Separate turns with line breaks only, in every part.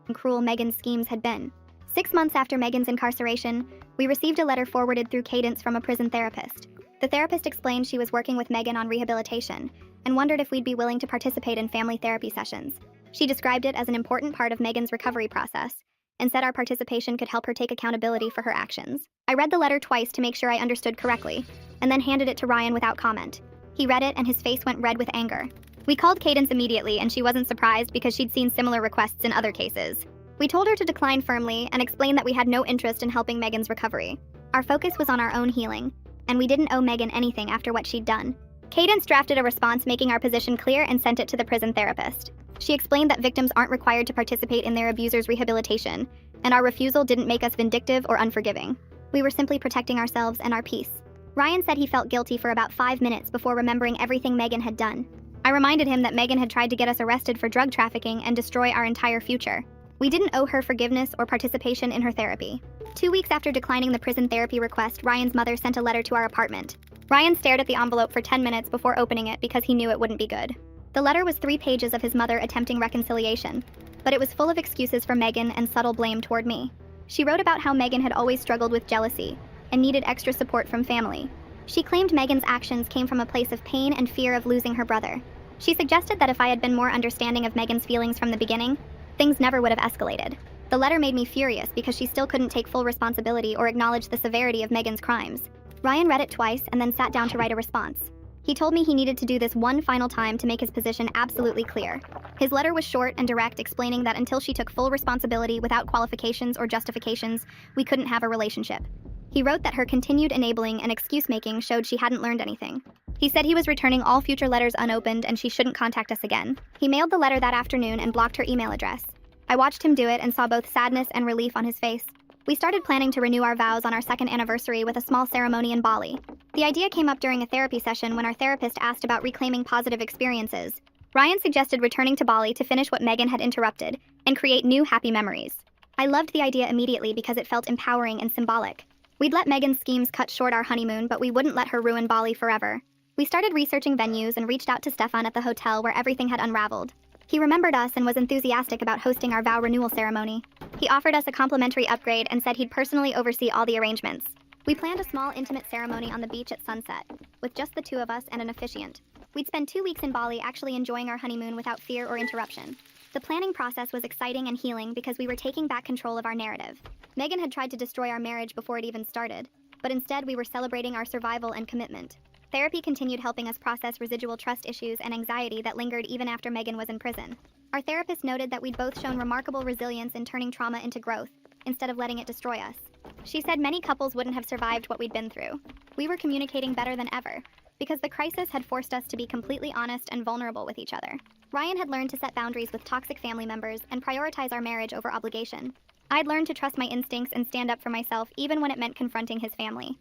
and cruel Megan's schemes had been. 6 months after Megan's incarceration, we received a letter forwarded through Cadence from a prison therapist. The therapist explained she was working with Megan on rehabilitation and wondered if we'd be willing to participate in family therapy sessions. She described it as an important part of Megan's recovery process and said our participation could help her take accountability for her actions. I read the letter twice to make sure I understood correctly, and then handed it to Ryan without comment. He read it and his face went red with anger. We called Cadence immediately, and she wasn't surprised because she'd seen similar requests in other cases. We told her to decline firmly and explained that we had no interest in helping Megan's recovery. Our focus was on our own healing, and we didn't owe Megan anything after what she'd done. Cadence drafted a response making our position clear and sent it to the prison therapist. She explained that victims aren't required to participate in their abuser's rehabilitation, and our refusal didn't make us vindictive or unforgiving. We were simply protecting ourselves and our peace. Ryan said he felt guilty for about 5 minutes before remembering everything Megan had done. I reminded him that Megan had tried to get us arrested for drug trafficking and destroy our entire future. We didn't owe her forgiveness or participation in her therapy. 2 weeks after declining the prison therapy request, Ryan's mother sent a letter to our apartment. Ryan stared at the envelope for 10 minutes before opening it because he knew it wouldn't be good. The letter was 3 pages of his mother attempting reconciliation, but it was full of excuses for Megan and subtle blame toward me. She wrote about how Megan had always struggled with jealousy and needed extra support from family. She claimed Megan's actions came from a place of pain and fear of losing her brother. She suggested that if I had been more understanding of Megan's feelings from the beginning, things never would have escalated. The letter made me furious because she still couldn't take full responsibility or acknowledge the severity of Megan's crimes. Ryan read it twice and then sat down to write a response. He told me he needed to do this one final time to make his position absolutely clear. His letter was short and direct, explaining that until she took full responsibility without qualifications or justifications, we couldn't have a relationship. He wrote that her continued enabling and excuse-making showed she hadn't learned anything. He said he was returning all future letters unopened and she shouldn't contact us again. He mailed the letter that afternoon and blocked her email address. I watched him do it and saw both sadness and relief on his face. We started planning to renew our vows on our 2nd anniversary with a small ceremony in Bali. The idea came up during a therapy session when our therapist asked about reclaiming positive experiences. Ryan suggested returning to Bali to finish what Megan had interrupted and create new happy memories. I loved the idea immediately because it felt empowering and symbolic. We'd let Megan's schemes cut short our honeymoon, but we wouldn't let her ruin Bali forever. We started researching venues and reached out to Stefan at the hotel where everything had unraveled. He remembered us and was enthusiastic about hosting our vow renewal ceremony. He offered us a complimentary upgrade and said he'd personally oversee all the arrangements. We planned a small, intimate ceremony on the beach at sunset, with just the 2 of us and an officiant. We'd spend 2 weeks in Bali actually enjoying our honeymoon without fear or interruption. The planning process was exciting and healing because we were taking back control of our narrative. Megan had tried to destroy our marriage before it even started, but instead we were celebrating our survival and commitment. Therapy continued helping us process residual trust issues and anxiety that lingered even after Megan was in prison. Our therapist noted that we'd both shown remarkable resilience in turning trauma into growth, instead of letting it destroy us. She said many couples wouldn't have survived what we'd been through. We were communicating better than ever, because the crisis had forced us to be completely honest and vulnerable with each other. Ryan had learned to set boundaries with toxic family members and prioritize our marriage over obligation. I'd learned to trust my instincts and stand up for myself even when it meant confronting his family.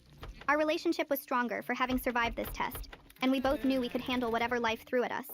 Our relationship was stronger for having survived this test, and we both knew we could handle whatever life threw at us.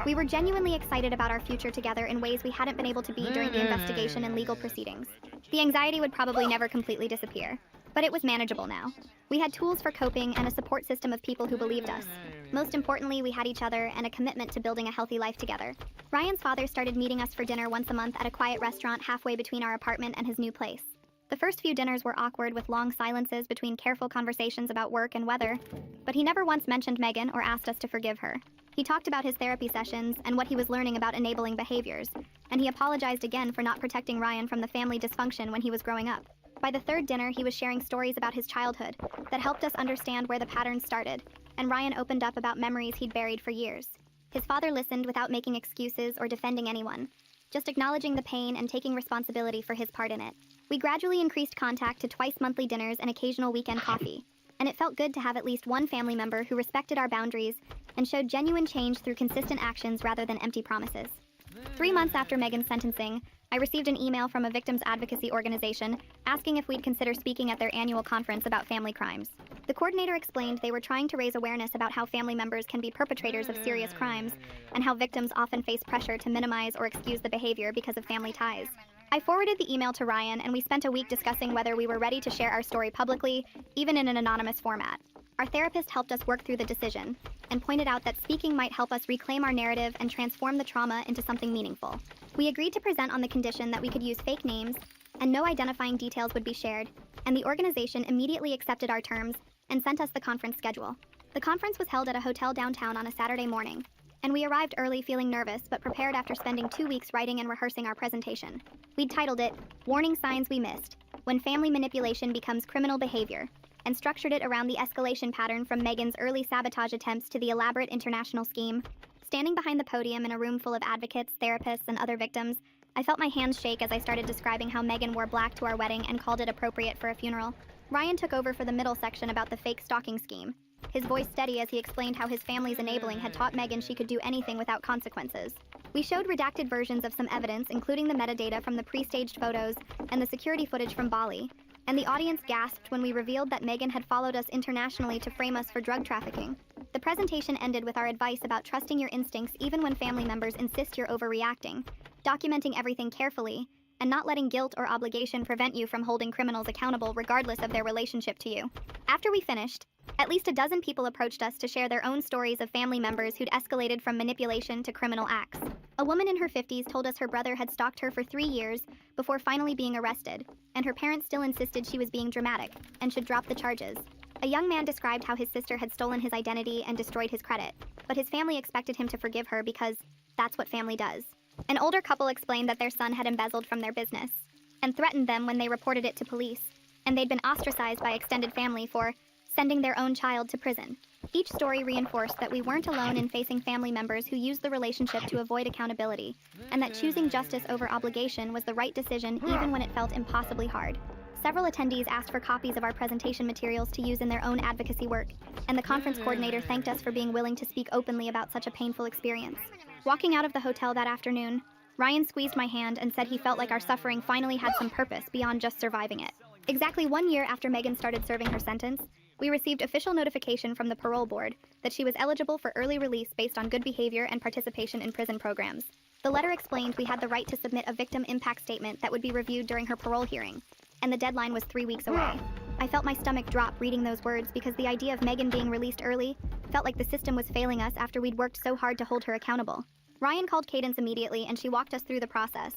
We were genuinely excited about our future together in ways we hadn't been able to be during the investigation and legal proceedings. The anxiety would probably never completely disappear, but it was manageable now. We had tools for coping and a support system of people who believed us. Most importantly, we had each other and a commitment to building a healthy life together. Ryan's father started meeting us for dinner once a month at a quiet restaurant halfway between our apartment and his new place. The first few dinners were awkward with long silences between careful conversations about work and weather, but he never once mentioned Megan or asked us to forgive her. He talked about his therapy sessions and what he was learning about enabling behaviors, and he apologized again for not protecting Ryan from the family dysfunction when he was growing up. By the 3rd dinner, he was sharing stories about his childhood that helped us understand where the patterns started, and Ryan opened up about memories he'd buried for years. His father listened without making excuses or defending anyone, just acknowledging the pain and taking responsibility for his part in it. We gradually increased contact to twice monthly dinners and occasional weekend coffee, and it felt good to have at least one family member who respected our boundaries and showed genuine change through consistent actions rather than empty promises. 3 months after Megan's sentencing, I received an email from a victims advocacy organization asking if we'd consider speaking at their annual conference about family crimes. The coordinator explained they were trying to raise awareness about how family members can be perpetrators of serious crimes and how victims often face pressure to minimize or excuse the behavior because of family ties. I forwarded the email to Ryan, and we spent a week discussing whether we were ready to share our story publicly, even in an anonymous format. Our therapist helped us work through the decision and pointed out that speaking might help us reclaim our narrative and transform the trauma into something meaningful. We agreed to present on the condition that we could use fake names and no identifying details would be shared, and the organization immediately accepted our terms and sent us the conference schedule. The conference was held at a hotel downtown on a Saturday morning, and we arrived early feeling nervous but prepared after spending 2 weeks writing and rehearsing our presentation. We'd titled it, "Warning Signs We Missed, When Family Manipulation Becomes Criminal Behavior," and structured it around the escalation pattern from Megan's early sabotage attempts to the elaborate international scheme. Standing behind the podium in a room full of advocates, therapists, and other victims, I felt my hands shake as I started describing how Megan wore black to our wedding and called it appropriate for a funeral. Ryan took over for the middle section about the fake stalking scheme, his voice steady as he explained how his family's enabling had taught Megan she could do anything without consequences. We showed redacted versions of some evidence, including the metadata from the pre-staged photos and the security footage from Bali, and the audience gasped when we revealed that Megan had followed us internationally to frame us for drug trafficking. The presentation ended with our advice about trusting your instincts even when family members insist you're overreacting, documenting everything carefully, and not letting guilt or obligation prevent you from holding criminals accountable regardless of their relationship to you. After we finished, at least a dozen people approached us to share their own stories of family members who'd escalated from manipulation to criminal acts. A woman in her 50s told us her brother had stalked her for 3 years before finally being arrested, and her parents still insisted she was being dramatic and should drop the charges. A young man described how his sister had stolen his identity and destroyed his credit, but his family expected him to forgive her because that's what family does. An older couple explained that their son had embezzled from their business and threatened them when they reported it to police, and they'd been ostracized by extended family for sending their own child to prison. Each story reinforced that we weren't alone in facing family members who used the relationship to avoid accountability, and that choosing justice over obligation was the right decision even when it felt impossibly hard. Several attendees asked for copies of our presentation materials to use in their own advocacy work, and the conference coordinator thanked us for being willing to speak openly about such a painful experience. Walking out of the hotel that afternoon, Ryan squeezed my hand and said he felt like our suffering finally had some purpose beyond just surviving it. Exactly 1 year after Megan started serving her sentence, we received official notification from the parole board that she was eligible for early release based on good behavior and participation in prison programs. The letter explained we had the right to submit a victim impact statement that would be reviewed during her parole hearing, and the deadline was 3 weeks away. I felt my stomach drop reading those words because the idea of Megan being released early felt like the system was failing us after we'd worked so hard to hold her accountable. Ryan called Cadence immediately and she walked us through the process,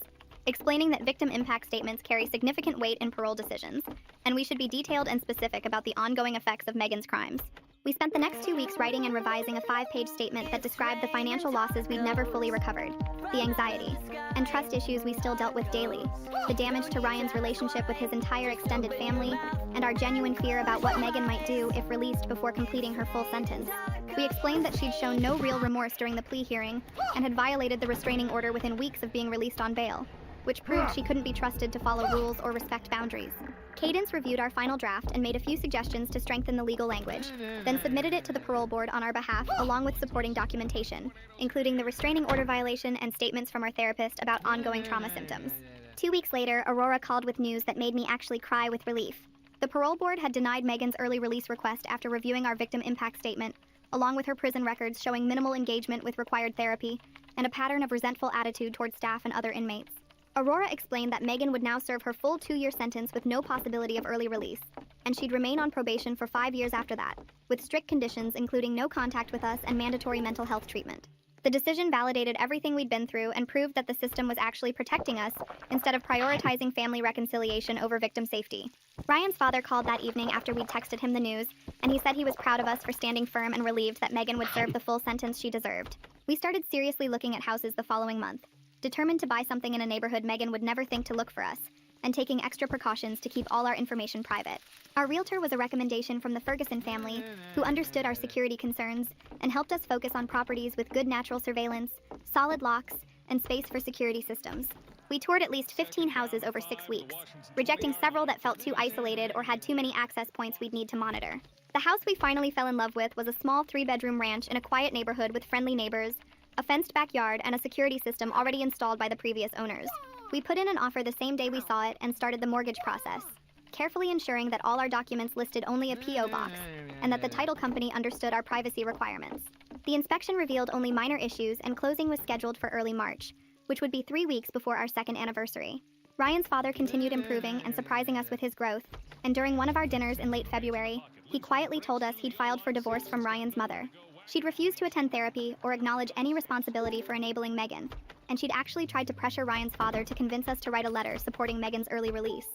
explaining that victim impact statements carry significant weight in parole decisions, and we should be detailed and specific about the ongoing effects of Megan's crimes. We spent the next 2 weeks writing and revising a 5-page statement that described the financial losses we'd never fully recovered, the anxiety and trust issues we still dealt with daily, the damage to Ryan's relationship with his entire extended family, and our genuine fear about what Megan might do if released before completing her full sentence. We explained that she'd shown no real remorse during the plea hearing and had violated the restraining order within weeks of being released on bail, which proved she couldn't be trusted to follow rules or respect boundaries. Cadence reviewed our final draft and made a few suggestions to strengthen the legal language, then submitted it to the parole board on our behalf along with supporting documentation, including the restraining order violation and statements from our therapist about ongoing trauma symptoms. 2 weeks later, Aurora called with news that made me actually cry with relief. The parole board had denied Megan's early release request after reviewing our victim impact statement, along with her prison records showing minimal engagement with required therapy and a pattern of resentful attitude toward staff and other inmates. Aurora explained that Megan would now serve her full 2-year sentence with no possibility of early release, and she'd remain on probation for 5 years after that, with strict conditions including no contact with us and mandatory mental health treatment. The decision validated everything we'd been through and proved that the system was actually protecting us instead of prioritizing family reconciliation over victim safety. Ryan's father called that evening after we'd texted him the news, and he said he was proud of us for standing firm and relieved that Megan would serve the full sentence she deserved. We started seriously looking at houses the following month, determined to buy something in a neighborhood Megan would never think to look for us, and taking extra precautions to keep all our information private. Our realtor was a recommendation from the Ferguson family, who understood our security concerns and helped us focus on properties with good natural surveillance, solid locks, and space for security systems. We toured at least 15 houses over 6 weeks, rejecting several that felt too isolated or had too many access points we'd need to monitor. The house we finally fell in love with was a small 3-bedroom ranch in a quiet neighborhood with friendly neighbors, a fenced backyard, and a security system already installed by the previous owners. We put in an offer the same day we saw it and started the mortgage process, carefully ensuring that all our documents listed only a P.O. box and that the title company understood our privacy requirements. The inspection revealed only minor issues and closing was scheduled for early March, which would be 3 weeks before our second anniversary. Ryan's father continued improving and surprising us with his growth, and during one of our dinners in late February, he quietly told us he'd filed for divorce from Ryan's mother. She'd refused to attend therapy or acknowledge any responsibility for enabling Megan, and she'd actually tried to pressure Ryan's father to convince us to write a letter supporting Megan's early release.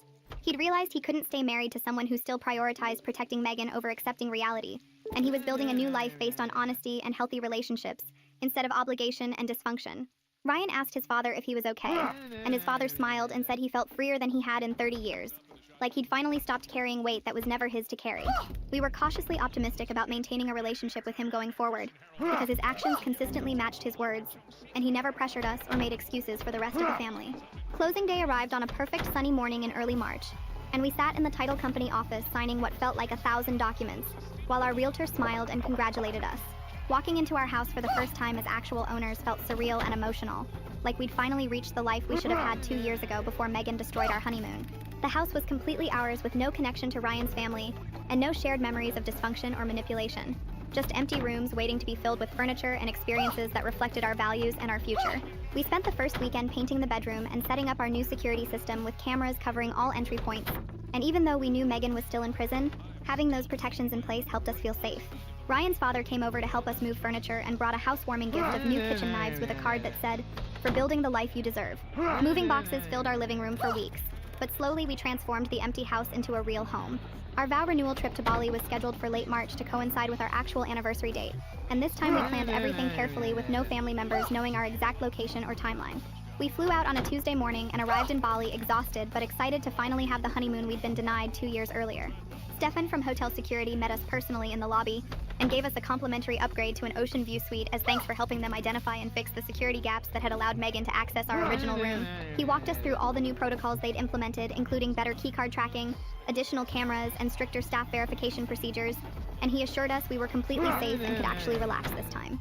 He'd realized he couldn't stay married to someone who still prioritized protecting Megan over accepting reality, and he was building a new life based on honesty and healthy relationships, instead of obligation and dysfunction. Ryan asked his father if he was okay, and his father smiled and said he felt freer than he had in 30 years. Like he'd finally stopped carrying weight that was never his to carry. We were cautiously optimistic about maintaining a relationship with him going forward, because his actions consistently matched his words, and he never pressured us or made excuses for the rest of the family. Closing day arrived on a perfect sunny morning in early March, and we sat in the title company office signing what felt like 1,000 documents, while our realtor smiled and congratulated us. Walking into our house for the first time as actual owners felt surreal and emotional, like we'd finally reached the life we should have had 2 years ago before Megan destroyed our honeymoon. The house was completely ours with no connection to Ryan's family, and no shared memories of dysfunction or manipulation. Just empty rooms waiting to be filled with furniture and experiences that reflected our values and our future. We spent the first weekend painting the bedroom and setting up our new security system with cameras covering all entry points. And even though we knew Megan was still in prison, having those protections in place helped us feel safe. Ryan's father came over to help us move furniture and brought a housewarming gift of new kitchen knives with a card that said, "For building the life you deserve." Moving boxes filled our living room for weeks, but slowly we transformed the empty house into a real home. Our vow renewal trip to Bali was scheduled for late March to coincide with our actual anniversary date, and this time we planned everything carefully with no family members knowing our exact location or timeline. We flew out on a Tuesday morning and arrived in Bali exhausted but excited to finally have the honeymoon we'd been denied 2 years earlier. Stefan from hotel security met us personally in the lobby and gave us a complimentary upgrade to an ocean view suite as thanks for helping them identify and fix the security gaps that had allowed Megan to access our original room. He walked us through all the new protocols they'd implemented, including better keycard tracking, additional cameras, and stricter staff verification procedures, and he assured us we were completely safe and could actually relax this time.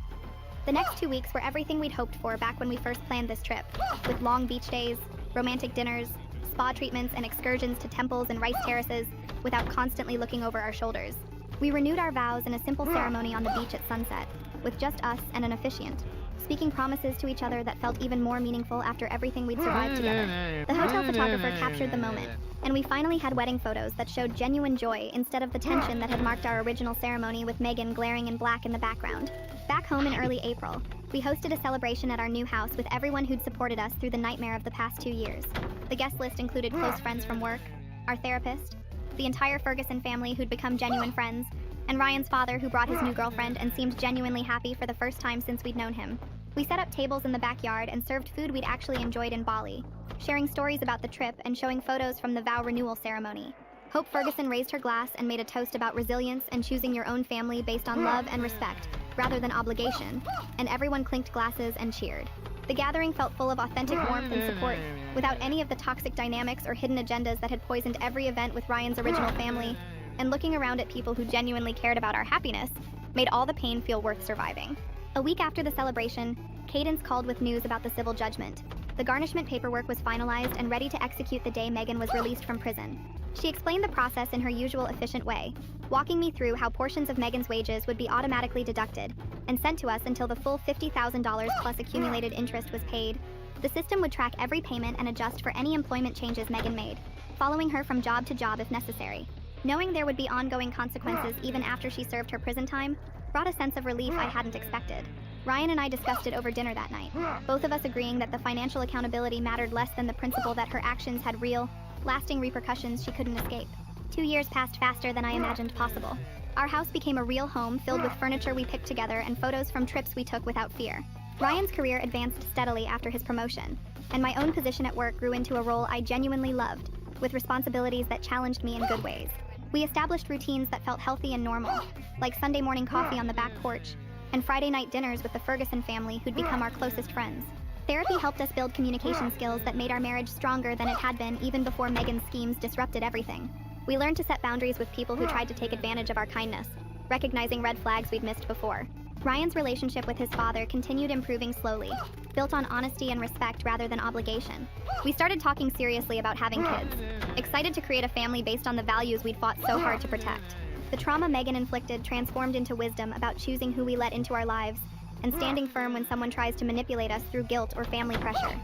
The next 2 weeks were everything we'd hoped for back when we first planned this trip, with long beach days, romantic dinners, spa treatments, and excursions to temples and rice terraces without constantly looking over our shoulders. We renewed our vows in a simple ceremony on the beach at sunset, with just us and an officiant, speaking promises to each other that felt even more meaningful after everything we'd survived together. The hotel photographer captured the moment, and we finally had wedding photos that showed genuine joy instead of the tension that had marked our original ceremony with Megan glaring in black in the background. Back home in early April, we hosted a celebration at our new house with everyone who'd supported us through the nightmare of the past 2 years. The guest list included close friends from work, our therapist, the entire Ferguson family who'd become genuine friends, and Ryan's father who brought his new girlfriend and seemed genuinely happy for the first time since we'd known him. We set up tables in the backyard and served food we'd actually enjoyed in Bali, sharing stories about the trip and showing photos from the vow renewal ceremony. Hope Ferguson raised her glass and made a toast about resilience and choosing your own family based on love and respect, rather than obligation, and everyone clinked glasses and cheered. The gathering felt full of authentic warmth and support, without any of the toxic dynamics or hidden agendas that had poisoned every event with Ryan's original family, and looking around at people who genuinely cared about our happiness made all the pain feel worth surviving. A week after the celebration, Cadence called with news about the civil judgment. The garnishment paperwork was finalized and ready to execute the day Megan was released from prison. She explained the process in her usual efficient way, walking me through how portions of Megan's wages would be automatically deducted and sent to us until the full $50,000 plus accumulated interest was paid. The system would track every payment and adjust for any employment changes Megan made, following her from job to job if necessary. Knowing there would be ongoing consequences even after she served her prison time brought a sense of relief I hadn't expected. Ryan and I discussed it over dinner that night, both of us agreeing that the financial accountability mattered less than the principle that her actions had real, lasting repercussions she couldn't escape. 2 years passed faster than I imagined possible. Our house became a real home filled with furniture we picked together and photos from trips we took without fear. Ryan's career advanced steadily after his promotion, and my own position at work grew into a role I genuinely loved, with responsibilities that challenged me in good ways. We established routines that felt healthy and normal, like Sunday morning coffee on the back porch, and Friday night dinners with the Ferguson family who'd become our closest friends. Therapy helped us build communication skills that made our marriage stronger than it had been even before Megan's schemes disrupted everything. We learned to set boundaries with people who tried to take advantage of our kindness, recognizing red flags we'd missed before. Ryan's relationship with his father continued improving slowly, built on honesty and respect rather than obligation. We started talking seriously about having kids, excited to create a family based on the values we'd fought so hard to protect. The trauma Megan inflicted transformed into wisdom about choosing who we let into our lives and standing firm when someone tries to manipulate us through guilt or family pressure.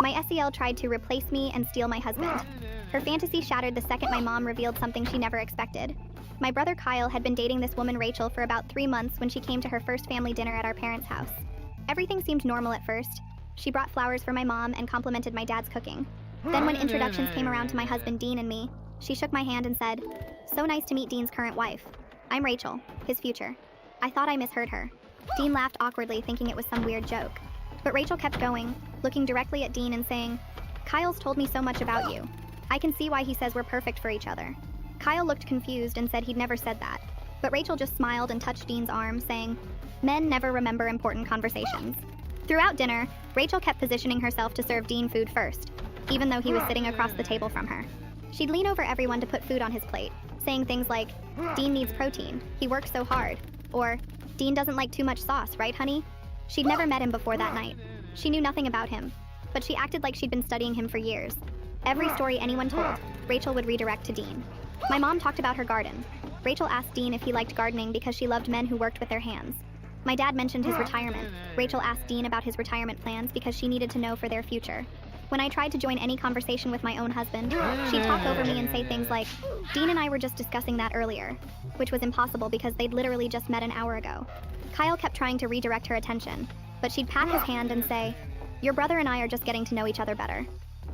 My SEL tried to replace me and steal my husband. Her fantasy shattered the second my mom revealed something she never expected. My brother Kyle had been dating this woman Rachel for about 3 months when she came to her first family dinner at our parents' house. Everything seemed normal at first. She brought flowers for my mom and complimented my dad's cooking. Then when introductions came around to my husband Dean and me, she shook my hand and said, "So nice to meet Dean's current wife. I'm Rachel, his future." I thought I misheard her. Dean laughed awkwardly, thinking it was some weird joke. But Rachel kept going, looking directly at Dean and saying, "Kyle's told me so much about you. I can see why he says we're perfect for each other." Kyle looked confused and said he'd never said that. But Rachel just smiled and touched Dean's arm, saying, "Men never remember important conversations." Throughout dinner, Rachel kept positioning herself to serve Dean food first, even though he was sitting across the table from her. She'd lean over everyone to put food on his plate, saying things like, "Dean needs protein, he works so hard," or, "Dean doesn't like too much sauce, right, honey?" She'd never met him before that night. She knew nothing about him, but she acted like she'd been studying him for years. Every story anyone told, Rachel would redirect to Dean. My mom talked about her garden. Rachel asked Dean if he liked gardening because she loved men who worked with their hands. My dad mentioned his retirement. Rachel asked Dean about his retirement plans because she needed to know for their future. When I tried to join any conversation with my own husband, she'd talk over me and say things like, "Dean and I were just discussing that earlier," which was impossible because they'd literally just met an hour ago. Kyle kept trying to redirect her attention, but she'd pat his hand and say, "Your brother and I are just getting to know each other better."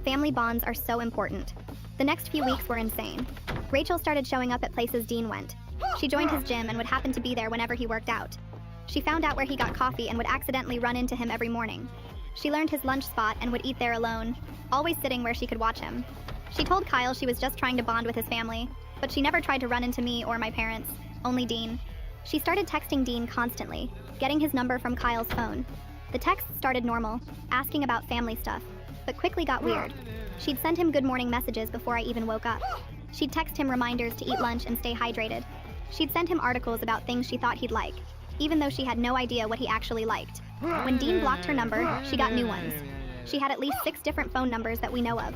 Family bonds are so important. The next few weeks were insane. Rachel started showing up at places Dean went. She joined his gym and would happen to be there whenever he worked out. She found out where he got coffee and would accidentally run into him every morning. She learned his lunch spot and would eat there alone, always sitting where she could watch him. She told Kyle she was just trying to bond with his family, but she never tried to run into me or my parents, only Dean. She started texting Dean constantly, getting his number from Kyle's phone. The texts started normal, asking about family stuff, but quickly got weird. She'd send him good morning messages before I even woke up. She'd text him reminders to eat lunch and stay hydrated. She'd send him articles about things she thought he'd like, even though she had no idea what he actually liked. When Dean blocked her number, she got new ones. She had at least 6 different phone numbers that we know of.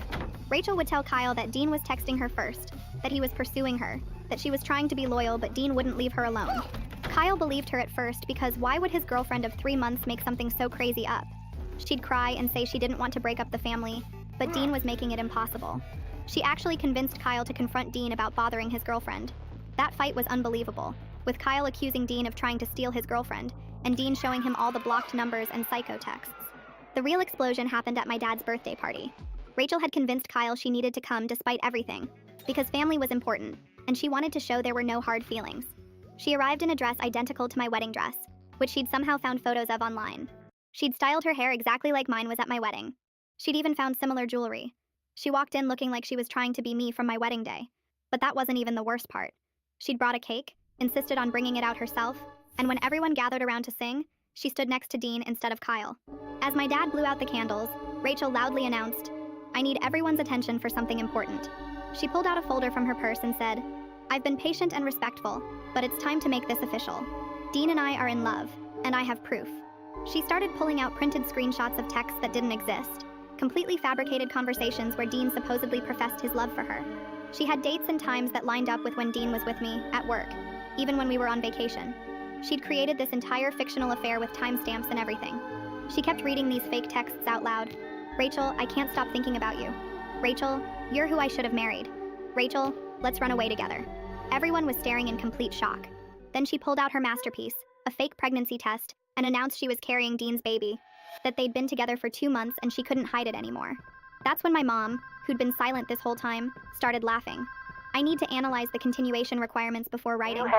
Rachel would tell Kyle that Dean was texting her first, that he was pursuing her, that she was trying to be loyal but Dean wouldn't leave her alone. Kyle believed her at first because why would his girlfriend of 3 months make something so crazy up? She'd cry and say she didn't want to break up the family, but Dean was making it impossible. She actually convinced Kyle to confront Dean about bothering his girlfriend. That fight was unbelievable, with Kyle accusing Dean of trying to steal his girlfriend, and Dean showing him all the blocked numbers and psycho texts. The real explosion happened at my dad's birthday party. Rachel had convinced Kyle she needed to come despite everything, because family was important, and she wanted to show there were no hard feelings. She arrived in a dress identical to my wedding dress, which she'd somehow found photos of online. She'd styled her hair exactly like mine was at my wedding. She'd even found similar jewelry. She walked in looking like she was trying to be me from my wedding day. But that wasn't even the worst part. She'd brought a cake, insisted on bringing it out herself, and when everyone gathered around to sing, she stood next to Dean instead of Kyle. As my dad blew out the candles, Rachel loudly announced, "I need everyone's attention for something important." She pulled out a folder from her purse and said, "I've been patient and respectful, but it's time to make this official. Dean and I are in love, and I have proof." She started pulling out printed screenshots of texts that didn't exist, completely fabricated conversations where Dean supposedly professed his love for her. She had dates and times that lined up with when Dean was with me, at work, even when we were on vacation. She'd created this entire fictional affair with timestamps and everything. She kept reading these fake texts out loud. "Rachel, I can't stop thinking about you. Rachel, you're who I should have married. Rachel, let's run away together." Everyone was staring in complete shock. Then she pulled out her masterpiece, a fake pregnancy test, and announced she was carrying Dean's baby, that they'd been together for 2 months and she couldn't hide it anymore. That's when my mom, who'd been silent this whole time, started laughing. I need to analyze the continuation requirements before writing.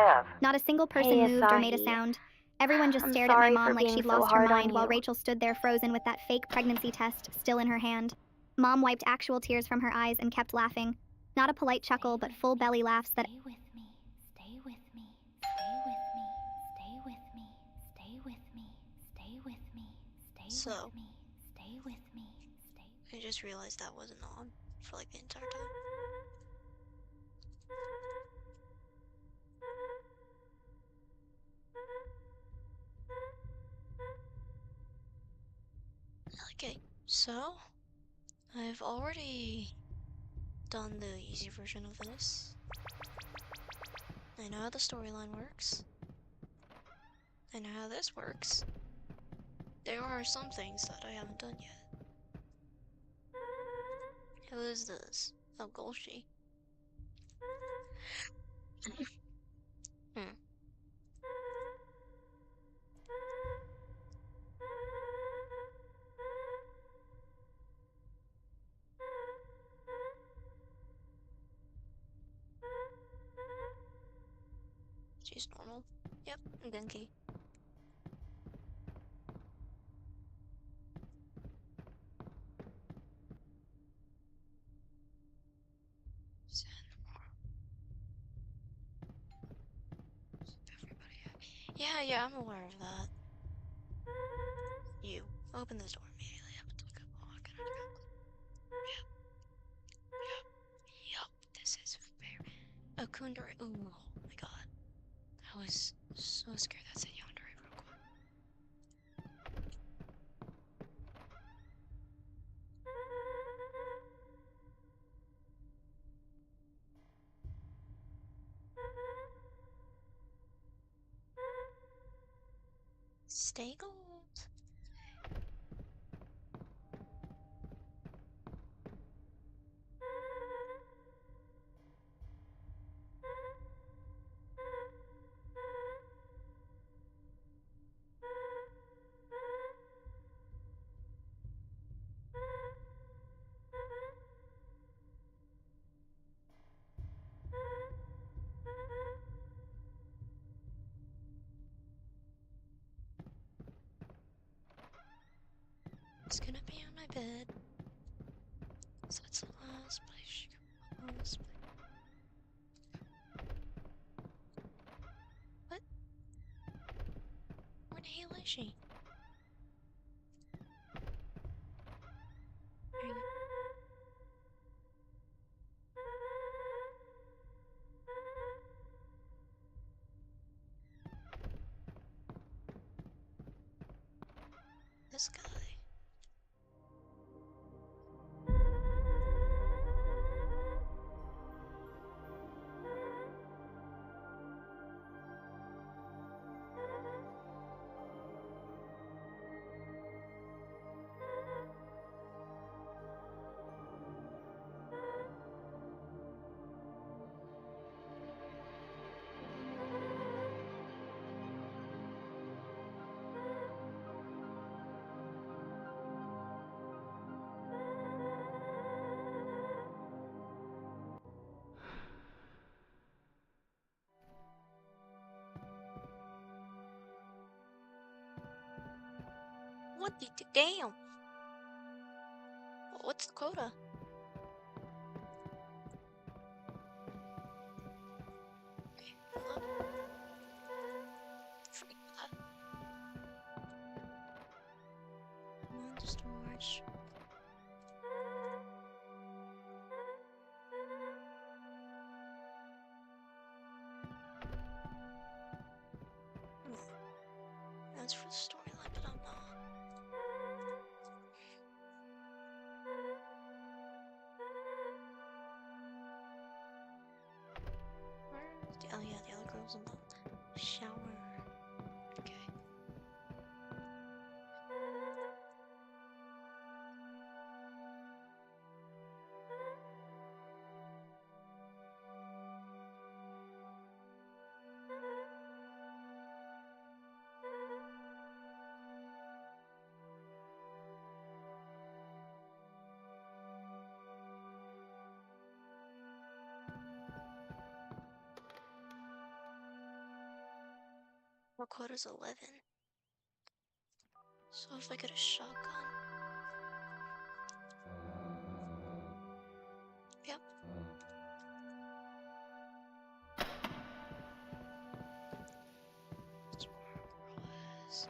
Not a single person
Hey,
moved or made a
Asahi.
sound. Everyone just
I'm
stared at my
sorry
mom
for
like
being
she'd
so
lost her
hard on
mind while
you.
Rachel stood there frozen with that fake pregnancy test still in her hand. Mom wiped actual tears from her eyes and kept laughing. Not a polite chuckle, but full belly laughs that
Stay with me, stay with me, stay with me, stay with me, stay with me, stay with me, stay
So,
with me, stay with me, stay.
I just realized that wasn't on for like the entire time. Okay, so I've already done the easy version of this. I know how the storyline works. I know how this works. There are some things that I haven't done yet. Who is this? Oh, Golshi. Hmm. She's normal. Yep, and then key. Yeah, I'm aware of that. You open this door immediately. Yup, this is very. A kundere. Ooh, oh my god. I was so scared that said yandere real quick. Stay gold. It's gonna be on my bed. So that's the last place she can last place. What? Where the hell is she? There you go. This guy. What the damn? What's the quota? Okay, hold up. Freak that. On the storage. That's for the storyline, but I'm not. Where's the? Oh yeah, the other girl's in the shower. Okay. Our quota's 11. So if I get a shotgun. Yep. That's where our girl is.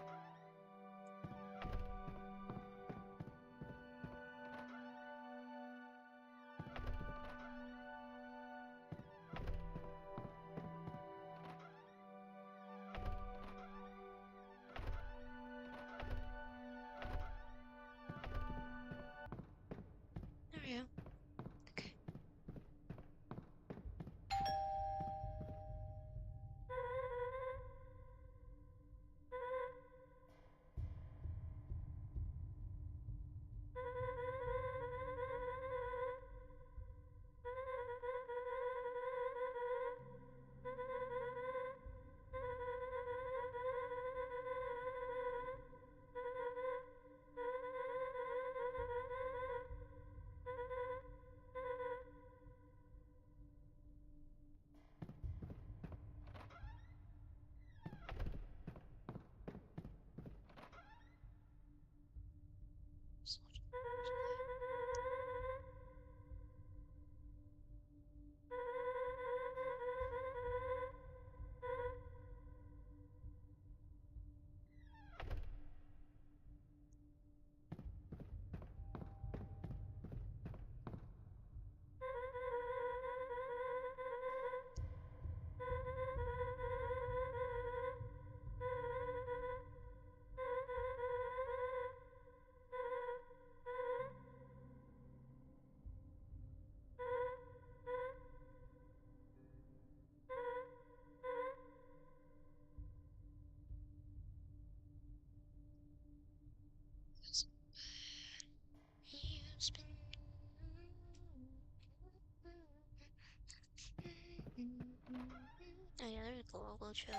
global chat.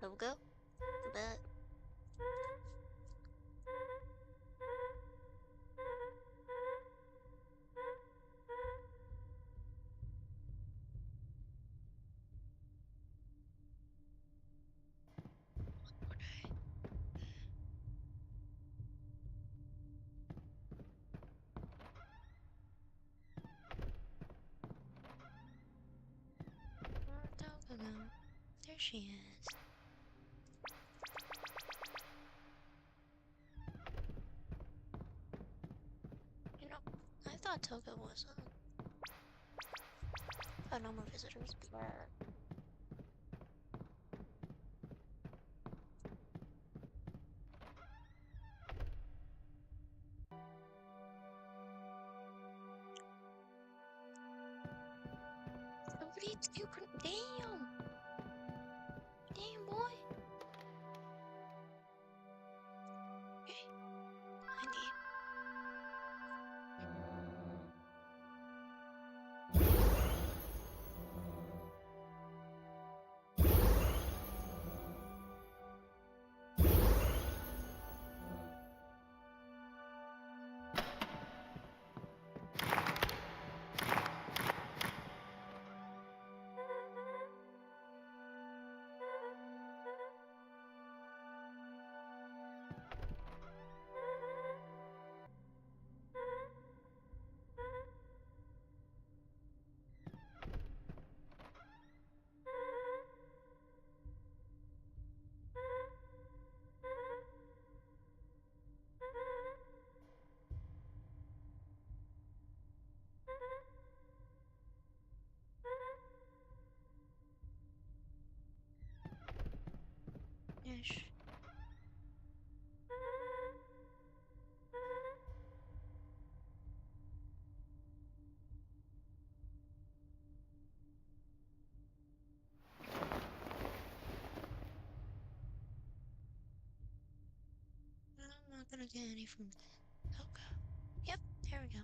Logo? Bet. There she is. You know, I thought Toga was oh, no more visitors. What do you damn! Damn, boy! Okay, I need. Yes. I'm not gonna get any from Toga. Yep, there we go.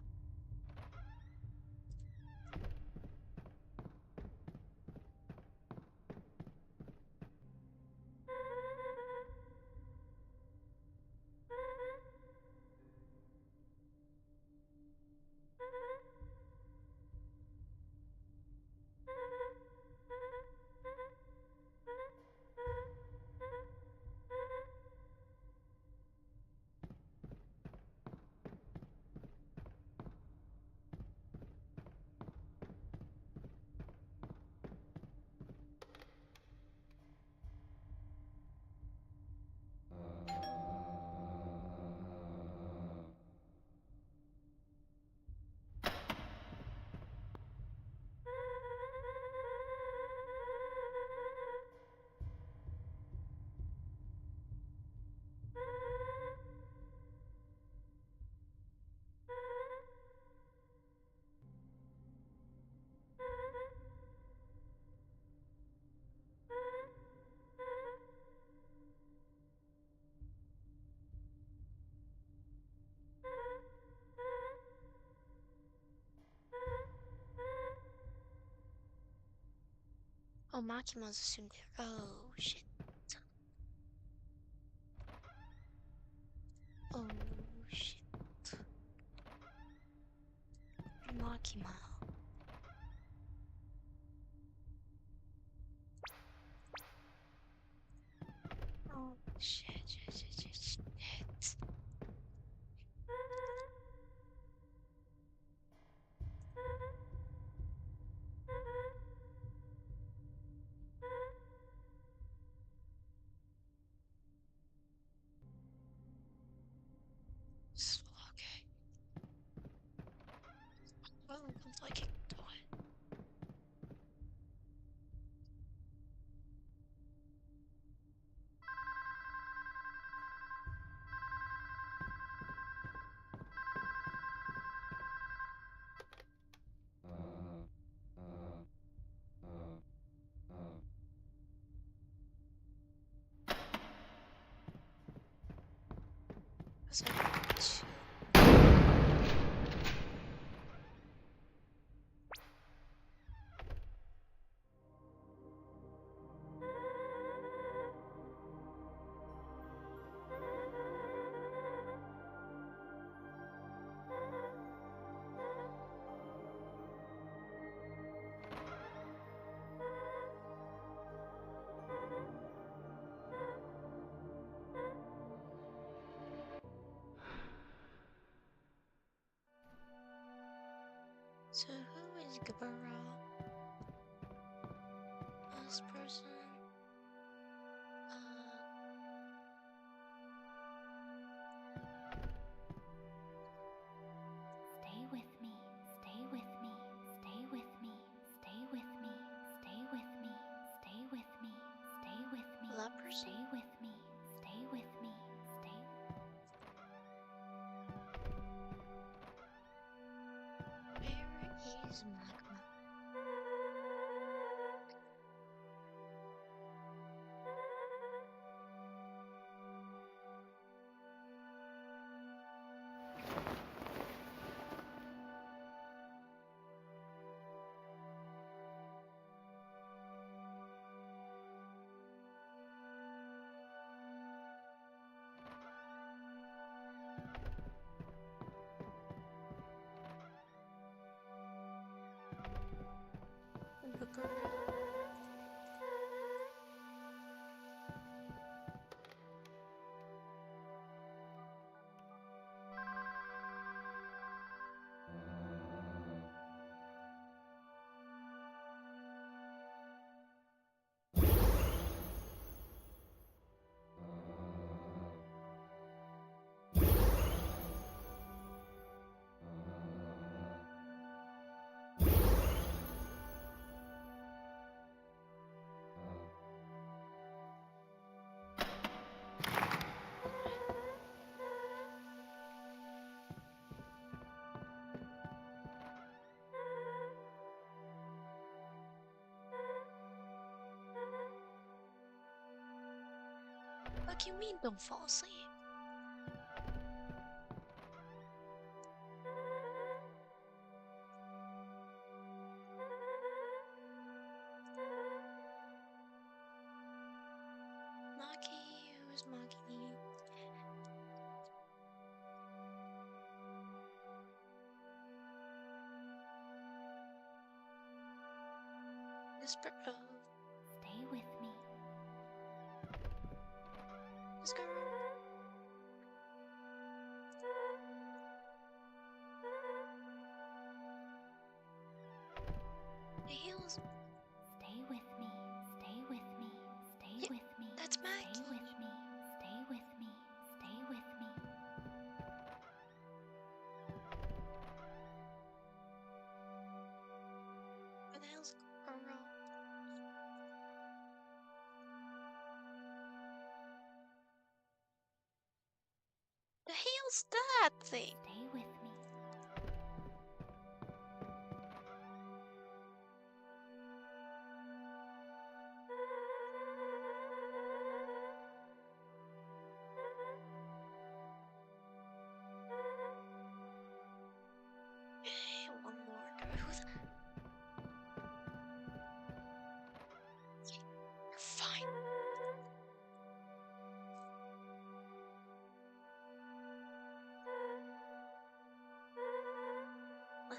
Oh, Makima's assumed there. Oh, shit. Oh, shit. Makima. Oh, shit. Okay. Well, I'm like to it. It's like two. So who is Gabara? This person?
Stay with me, stay with me, stay with me, stay with me, stay with me, stay with me, stay with me,
That person?
stay with me, stay with me, stay.
Where is Magma? Gabara. What do you mean don't fall asleep? Maki, who's Maki? Whisper of
Stay with me.
this girl. The heels.
Stay with me, stay with me, stay
Yeah,
with me.
that's
Stay
Maggie.
with me, stay with me, stay with me.
Where the hell's girl? The hell's that thing?
Stay with me.
One more. Who's? You're fine. What?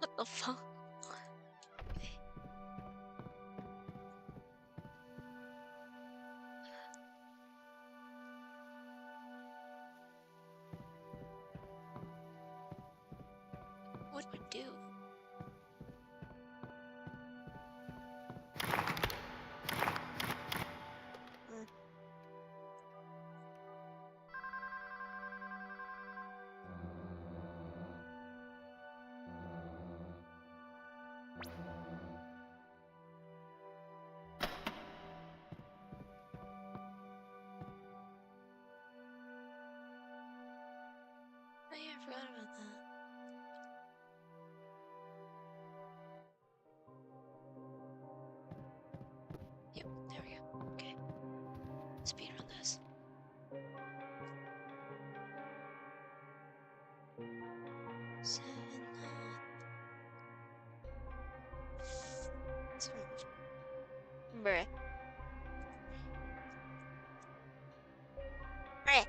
What the fuck? Okay. What would we do? Oh yeah, I forgot about that. Yep, there we go. Okay. Speed run this. Seven, Bruh. Bruh.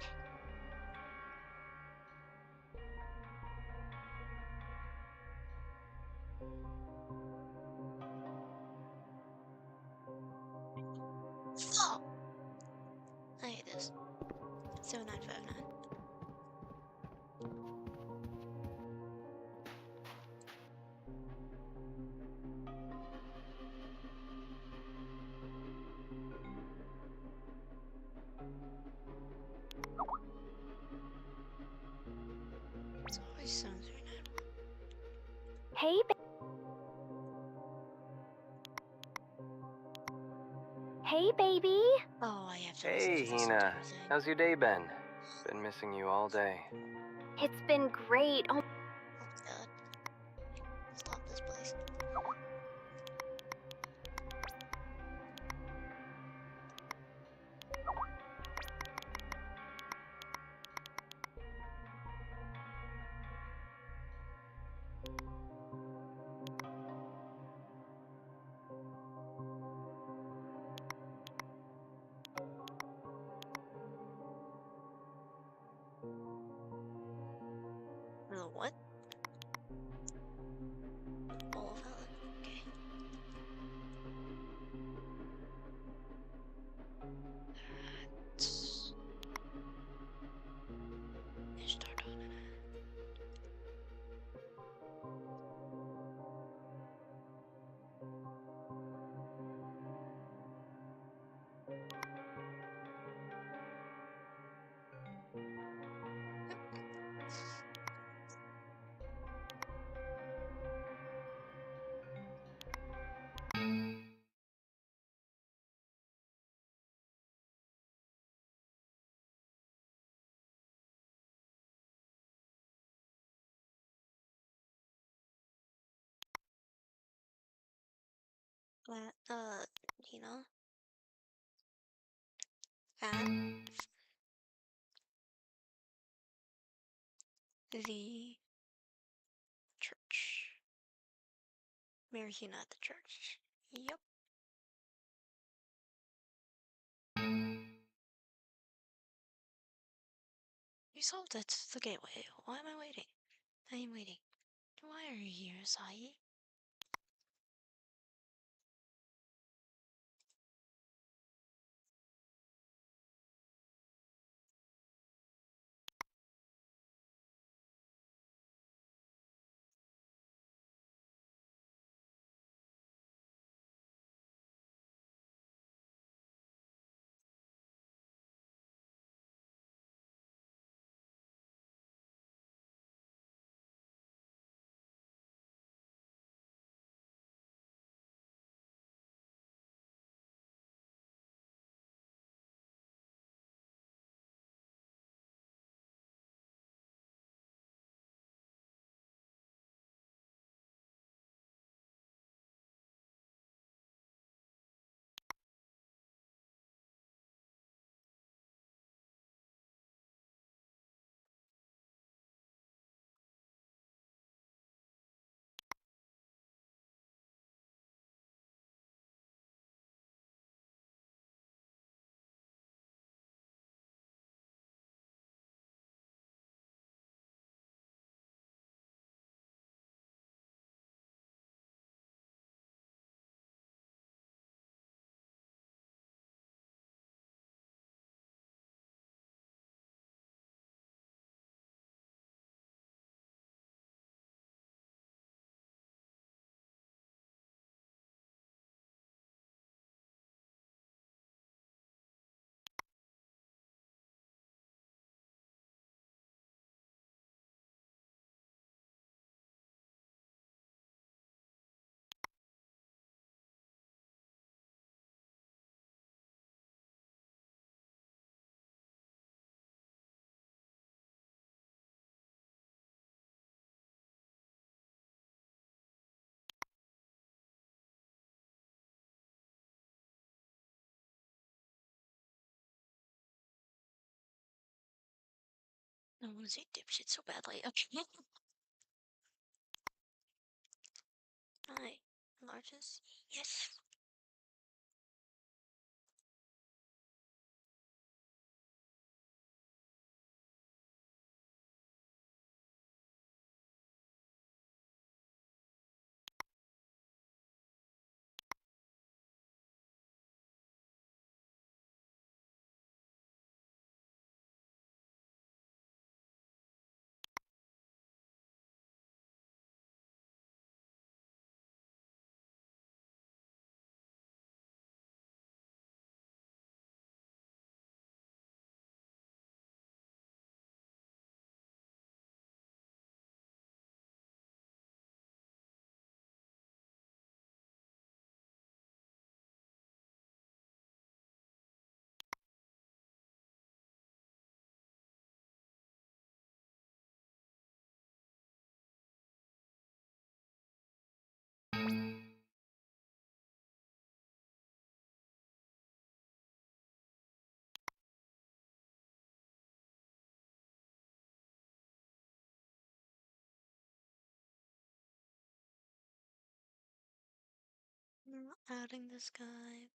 Fuck! I hate this. 7959.
Hey, baby.
Oh, I have to
Hey,
listen to this
Hina.
entire thing.
How's your day been? Been missing you all day.
It's been great. Oh,
Oh my god. Stop this, please. What? Ball of Helen. Okay. Let's start on it. Hina. At the church. Marry Hina at the church. Yep. You solved it. The gateway. Why am I waiting? I am waiting. Why are you here, Sai? I want to say dipshit so badly. Okay. Hi. Largest? Yes. Adding this guy.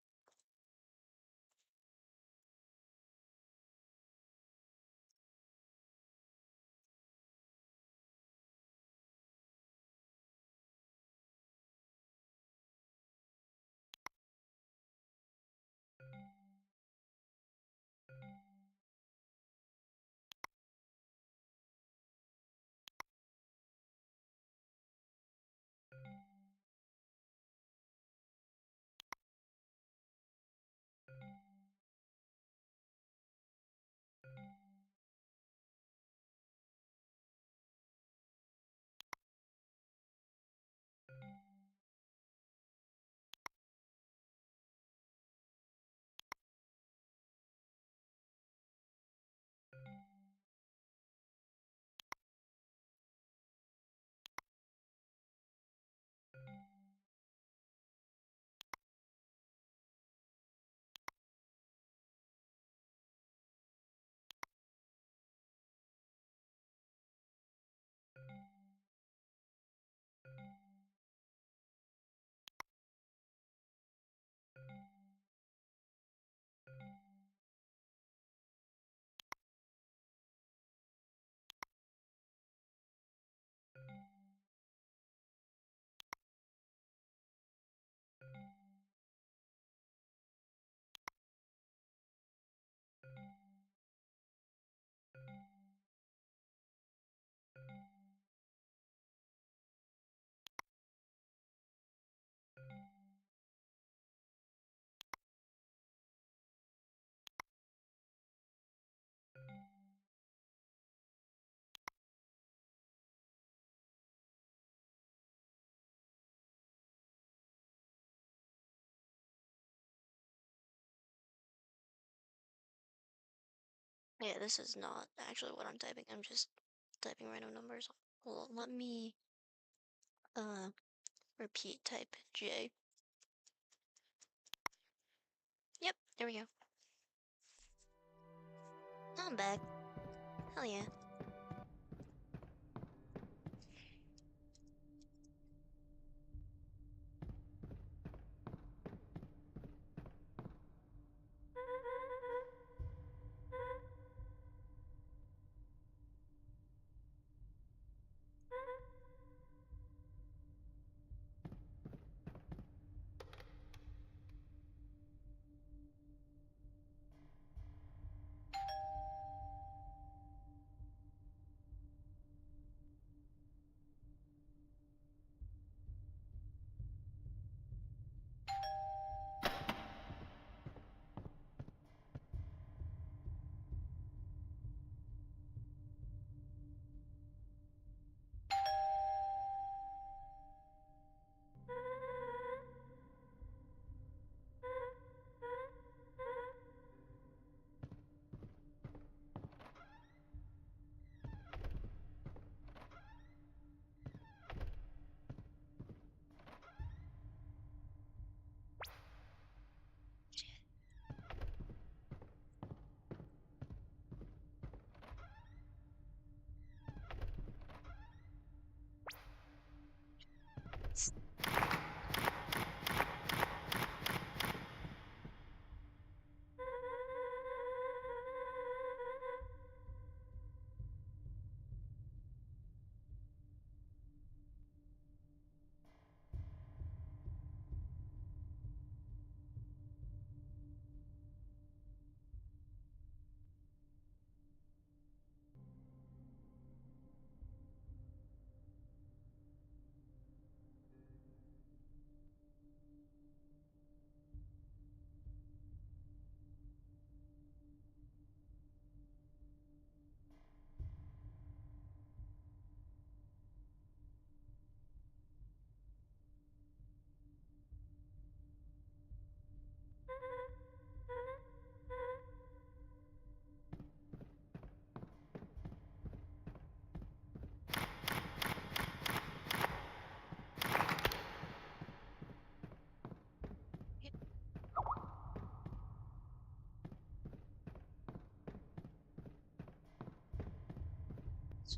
Yeah, this is not actually what I'm typing. I'm just typing random numbers. Hold on, let me repeat type J. Yep, there we go. I'm back. Hell yeah.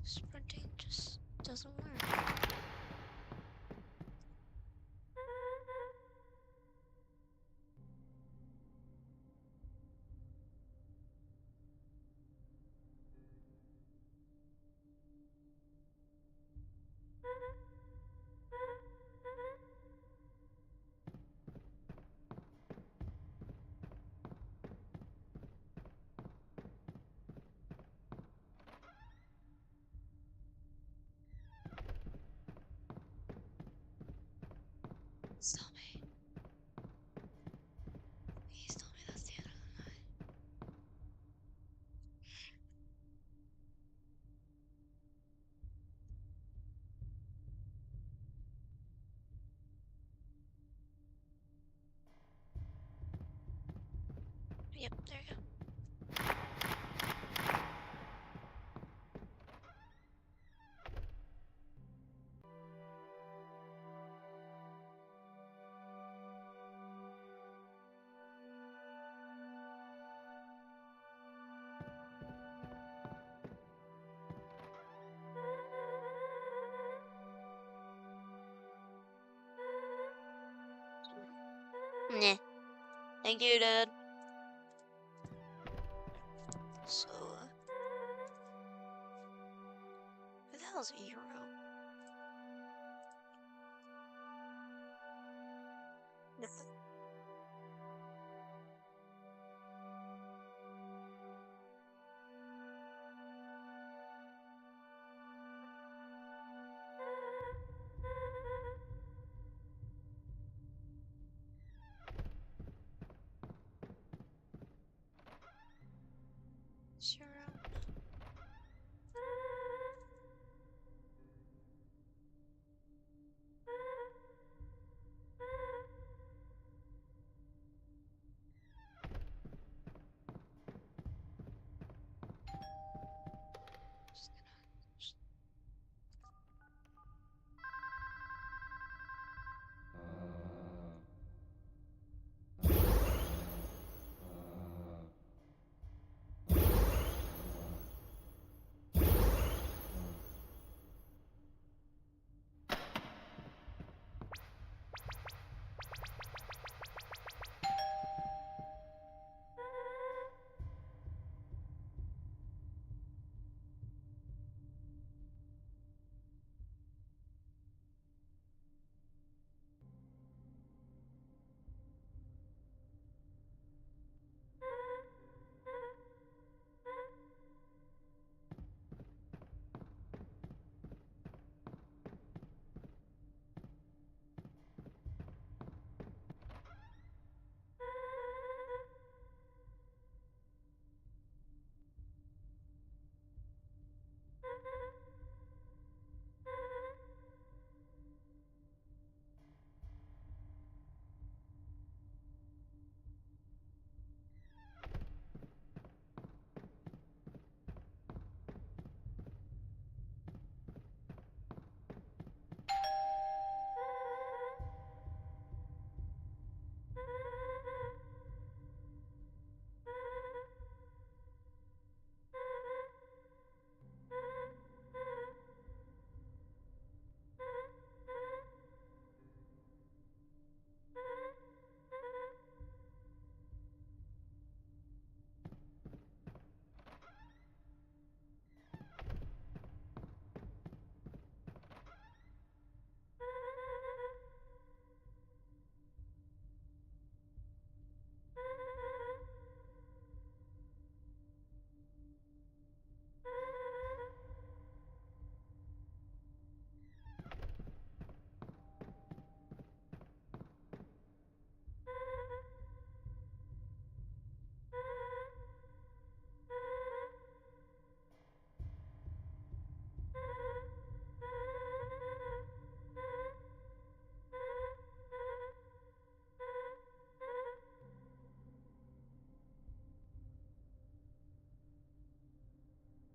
Sprinting just doesn't work. Please tell me. Please tell me that's the end of the night. Yep, there you go. Nah. Thank you, Dad. So, who the hell's Hero? Zero.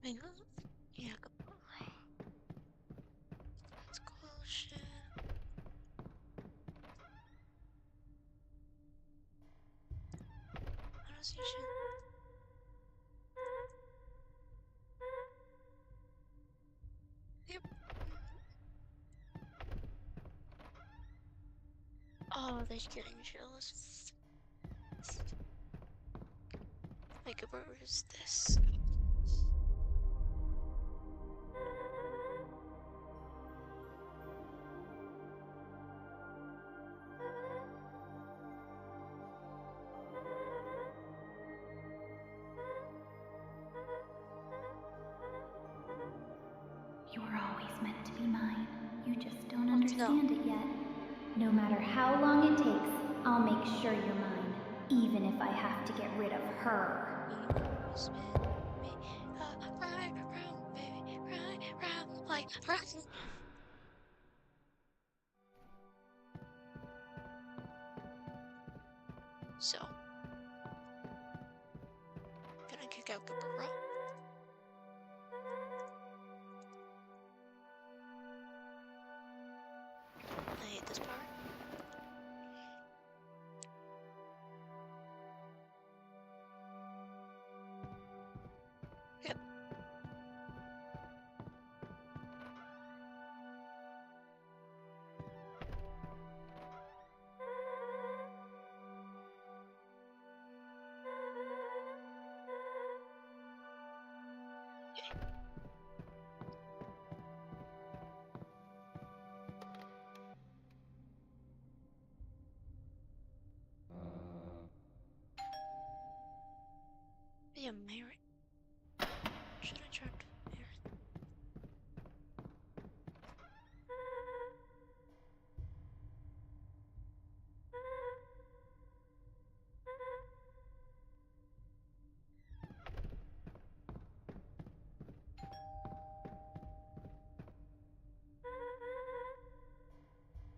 Hang on. Yeah, goodbye. That's cool shit. I don't see shit. Yep. Oh, they're getting jealous. Like, where is this?
You were always meant to be mine. You just don't
Oh,
understand it yet. No matter how long it takes, I'll make sure you're mine, even if I have to get rid of her.
Right round, baby, right round, like round. So, gonna kick out Gabura. I hate this part. Yep. Yeah, Mary. Should I try to Mary?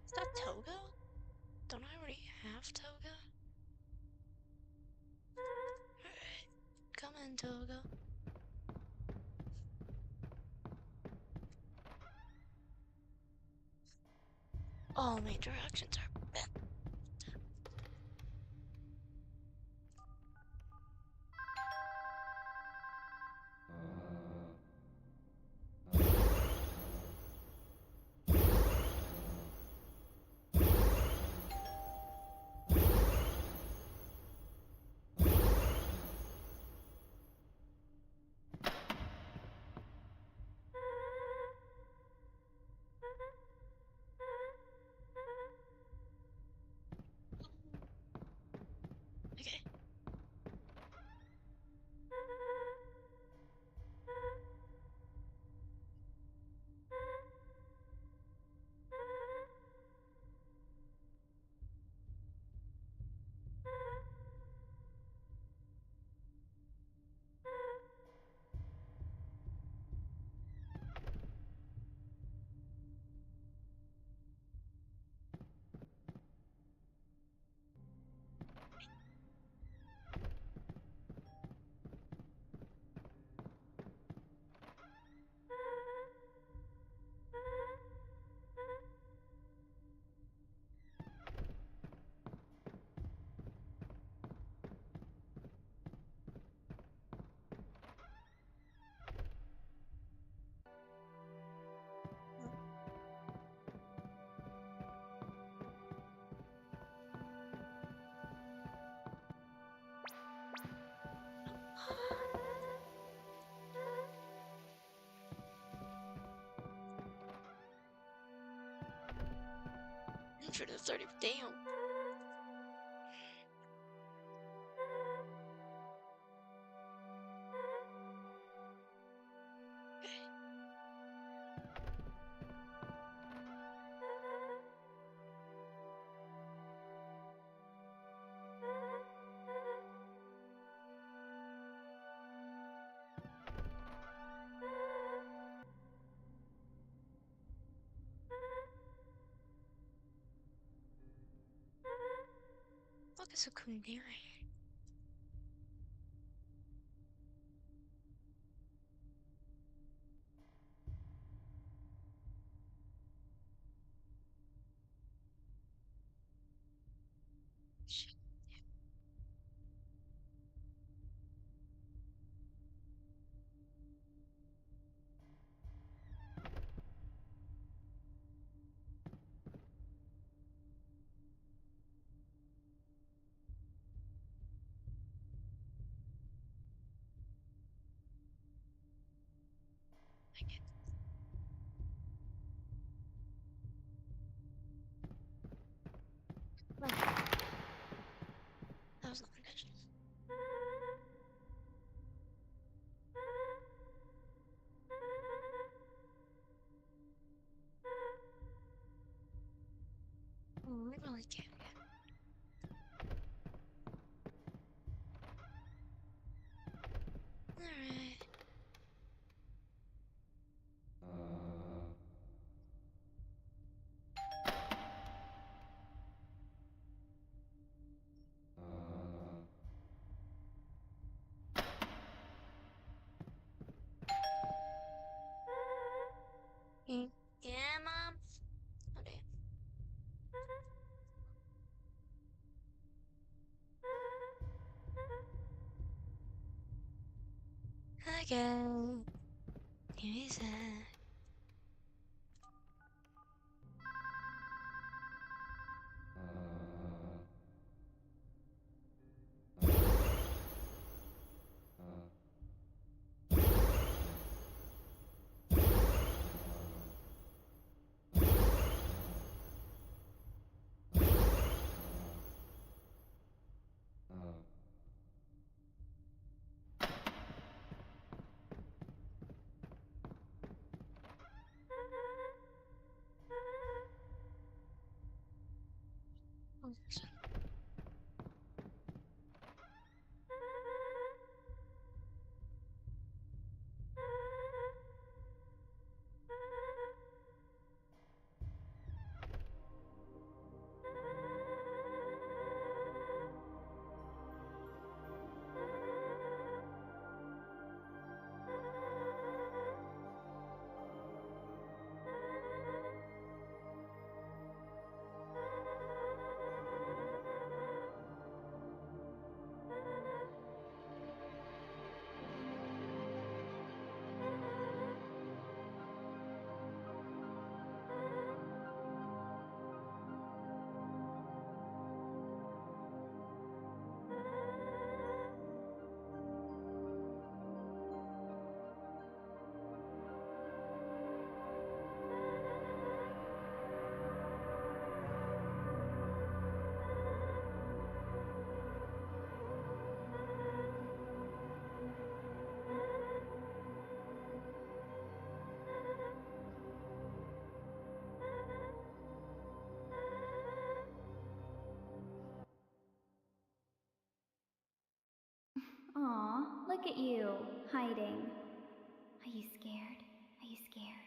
Is that Toga? Don't I already have Toga? Alright. Come in, Toga. All major actions are bent. Okay. I'm sure that's 30. Damn. Look, it's a Kundiri. Shit. That was not intentional. second. Give me a sec. Oh, there's
Aw, look at you, hiding. Are you scared? Are you scared?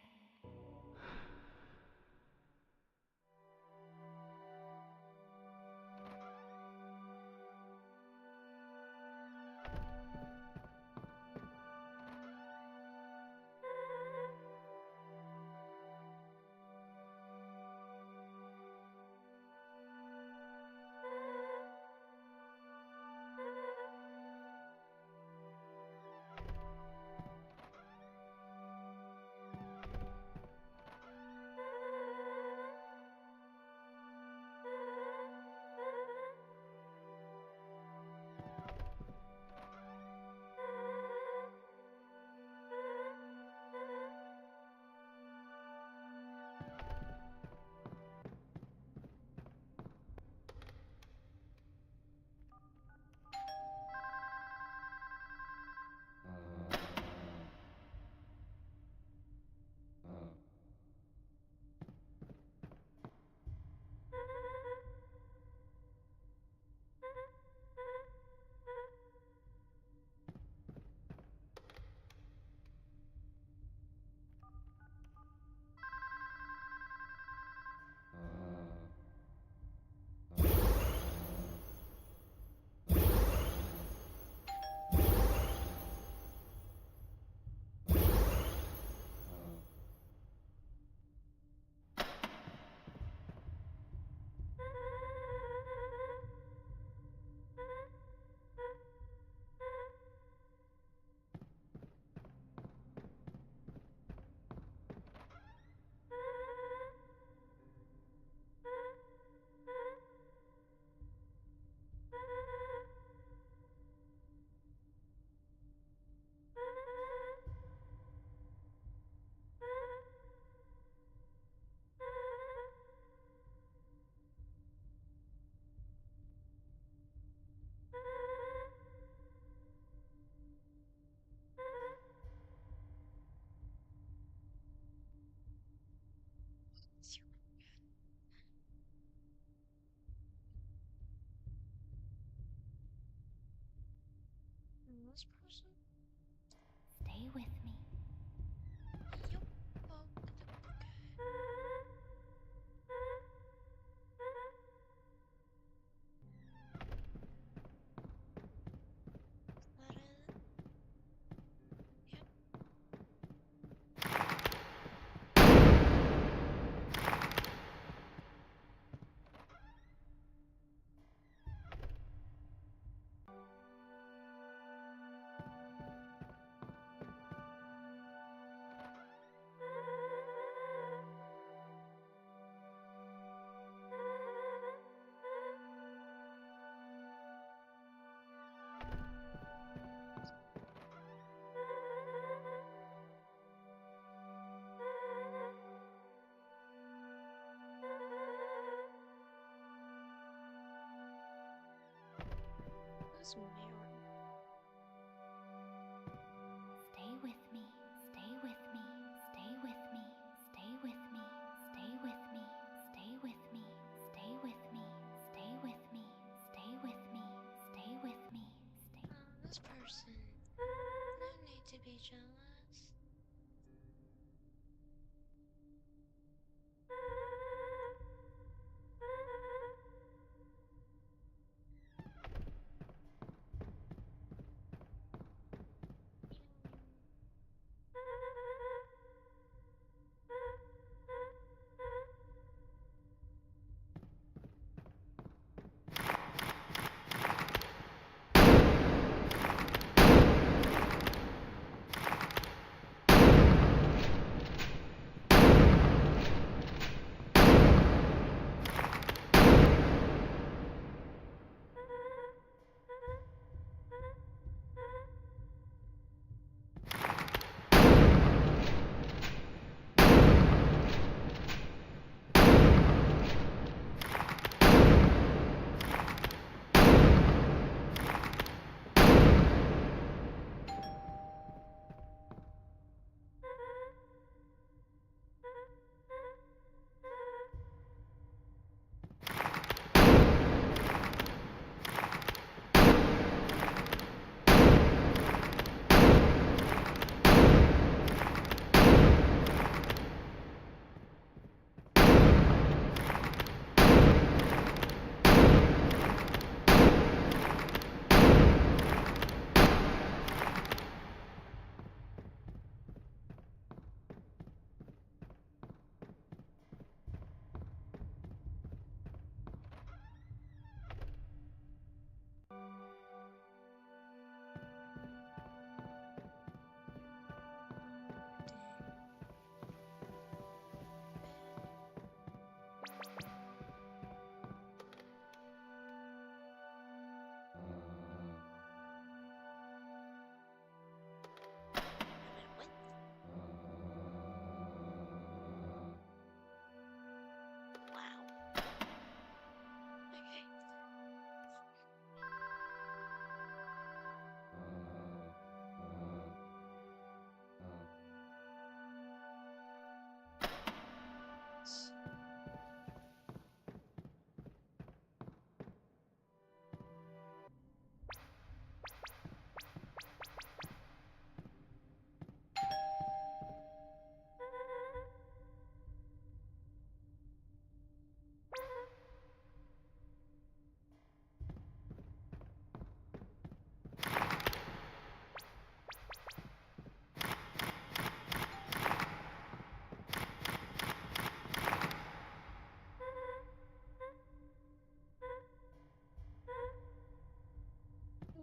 this person?
Stay with me.
Yup. Oh, okay. Is that it? Yep. Who's Mary?
Stay with me, stay with me, stay with me, stay with me, stay with me, stay with me, stay with me, stay with me, stay with me, stay with me, stay.
Oh, this person. No need to be jealous. What? Wow. Okay.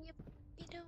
Yep, you know.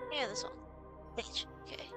Yeah, this one. Bitch. Okay.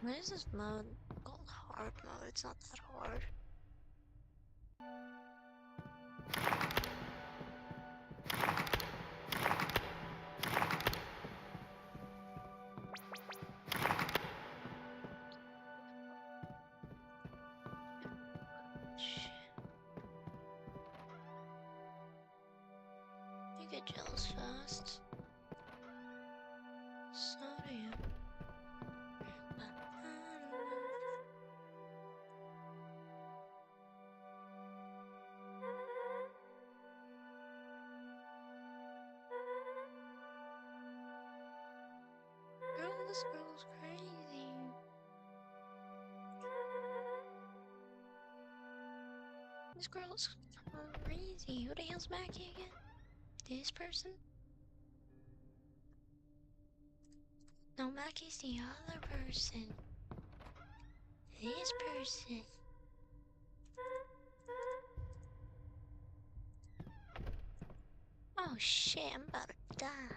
What is this mode called? Hard mode. It's not that hard. Shit. You get jealous fast. So do you. Girl, this girl's crazy. This girl's crazy. Who the hell's Mackie again? This person? No, Mackie's the other person. This person. Oh shit, I'm about to die.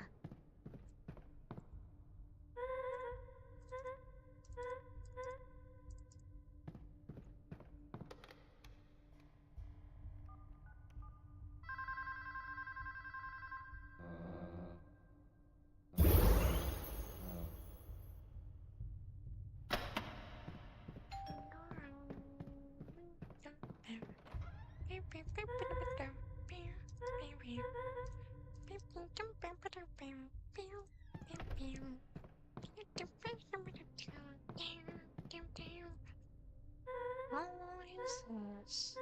What is this?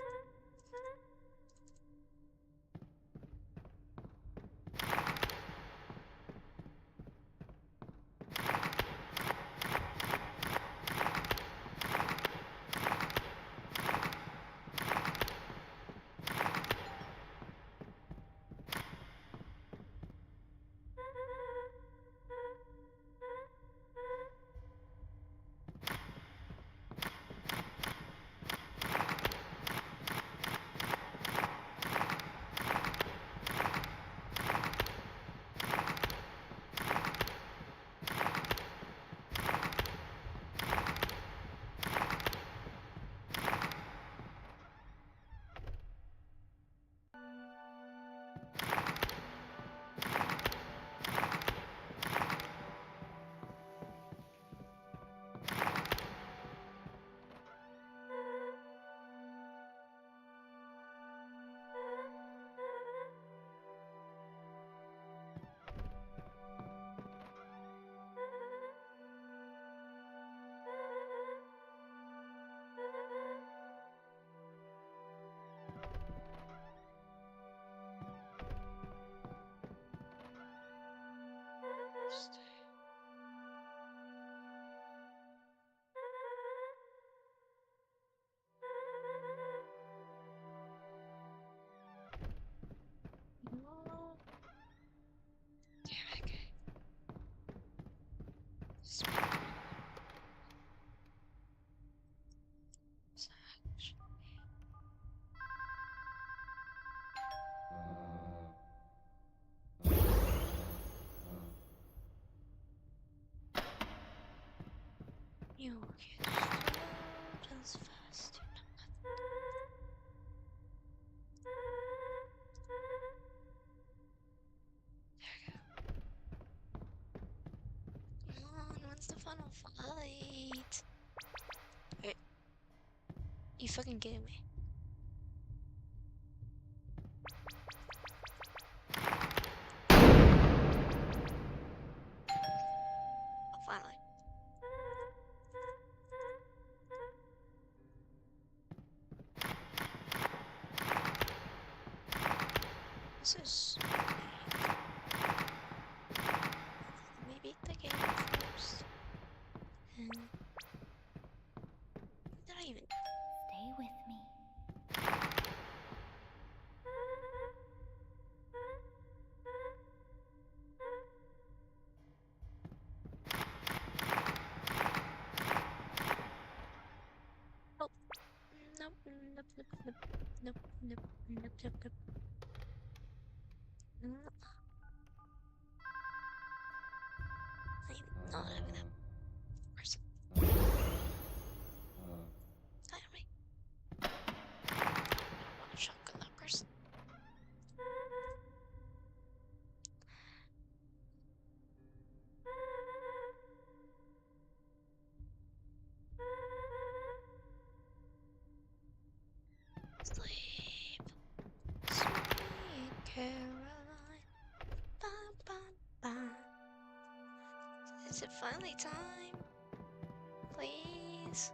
You get so just fast. Come on, when's the final fight? Wait, you fucking kidding me? Oh, finally. This is. Let me beat the game first. And. Did I even.
Stay with me.
Oh. Nope, nope, nope, nope, nope, nope, nope, nope, nope. Nope. I'm not having that person. Is it finally time? Please?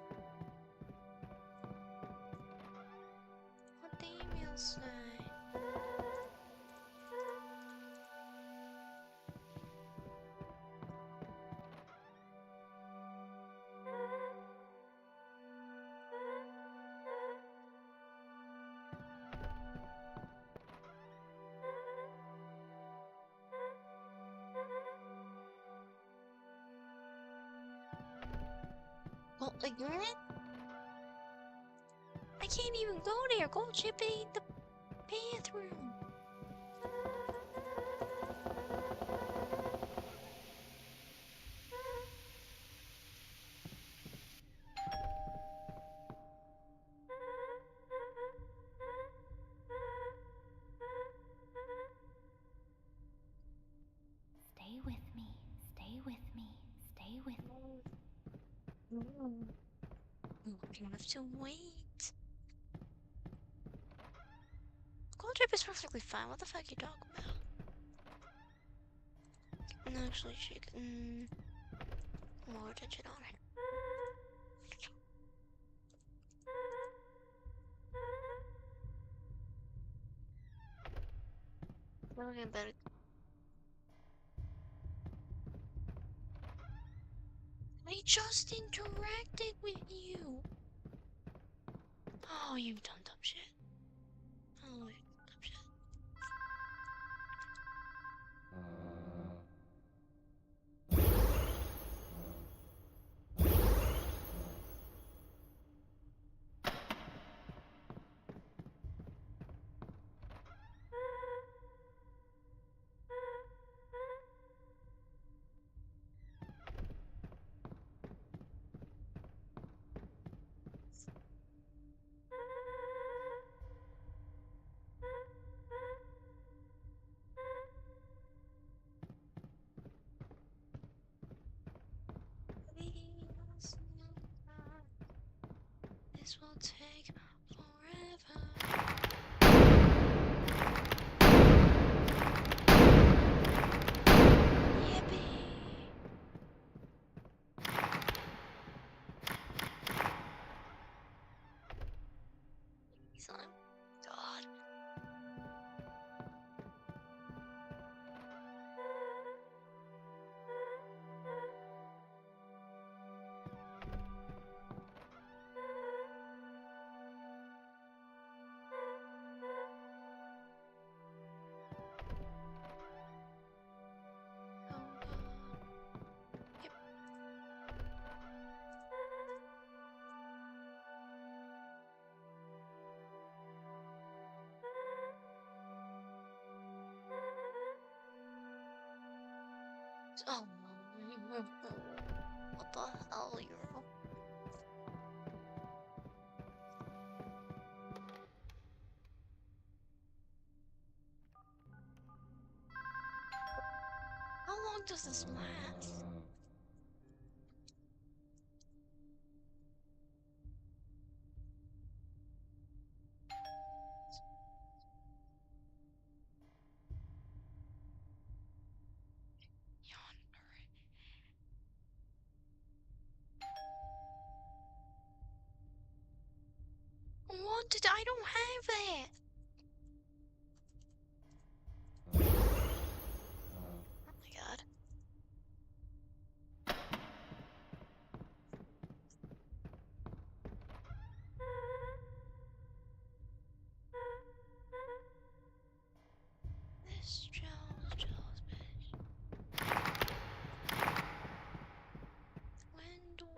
What the email say? Oh, again? I can't even go there. Go chip in the bathroom.
Stay with me, stay with me, stay with me.
I have to wait. Gold trip is perfectly fine. What the fuck you talking about? And actually, she can more attention on her. Okay, better. I just interacted with you. Oh, you done dumb shit. Oh, you dumb shit. Please, this will take forever. Yippee! Son of God. Oh God. Yep. Oh, what the hell, you? How long does this last? Yonder. What did I don't have that? Oh my God. This jealous bitch. When do I?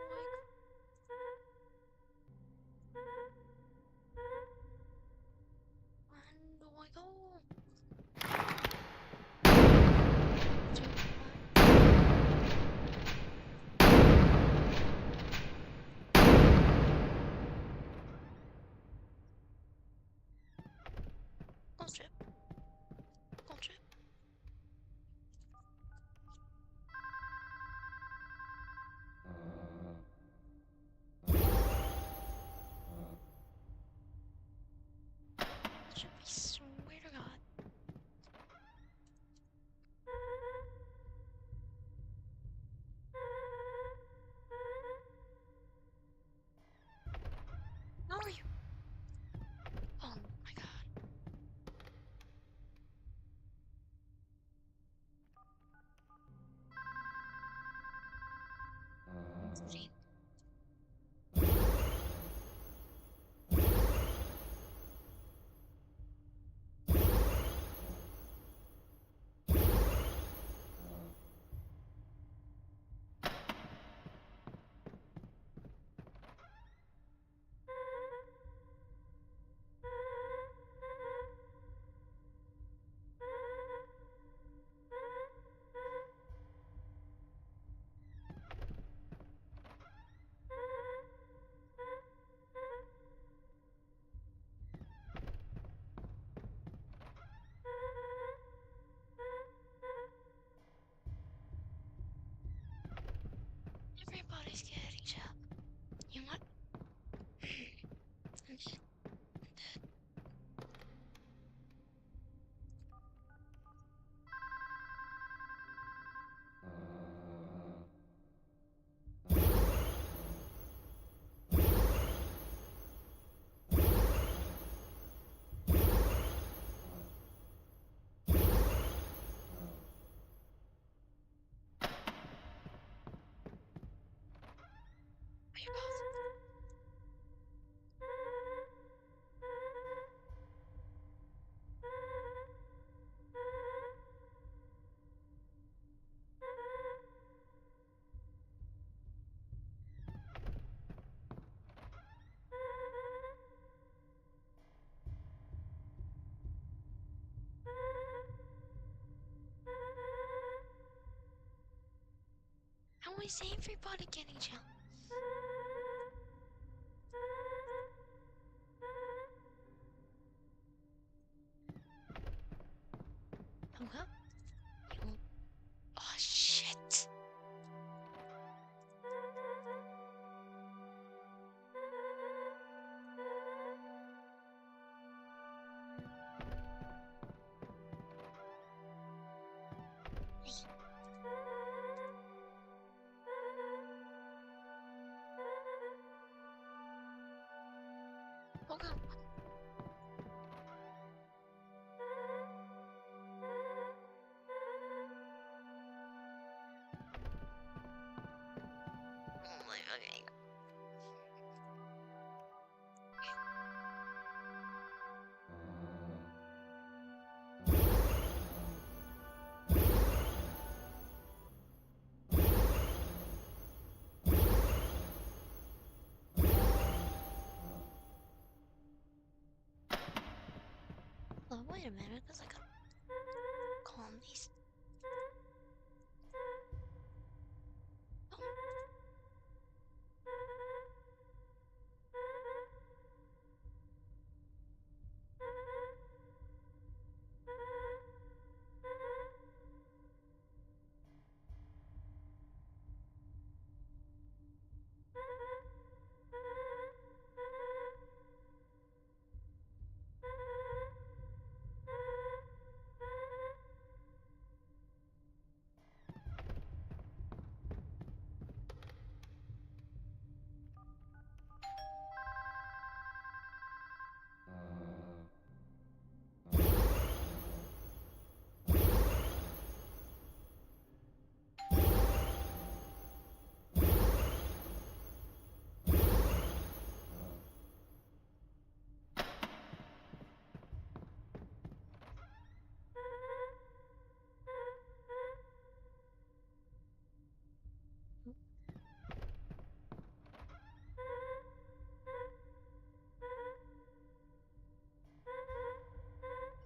13. Everybody's getting shot. You know what? I'm dead. Are you both? How is everybody getting shot? Oh well. You. Oh shit. Oh god. Oh my fucking. Oh, wait a minute, because I gotta calm these. Oh.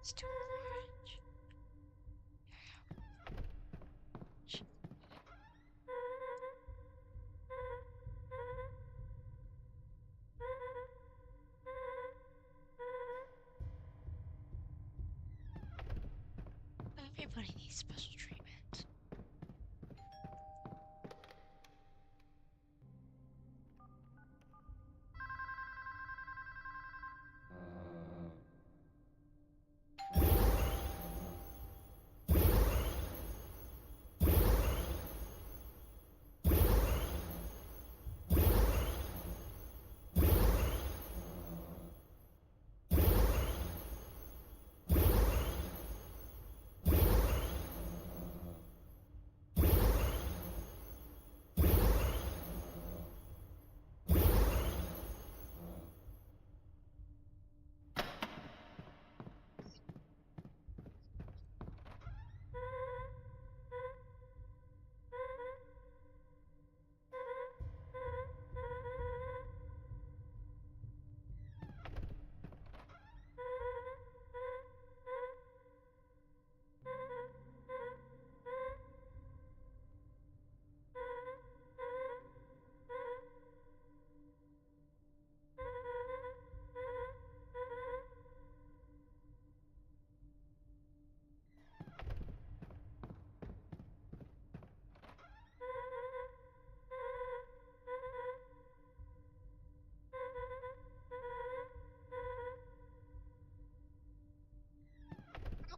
It's too orange. Shit. Everybody needs special treatment.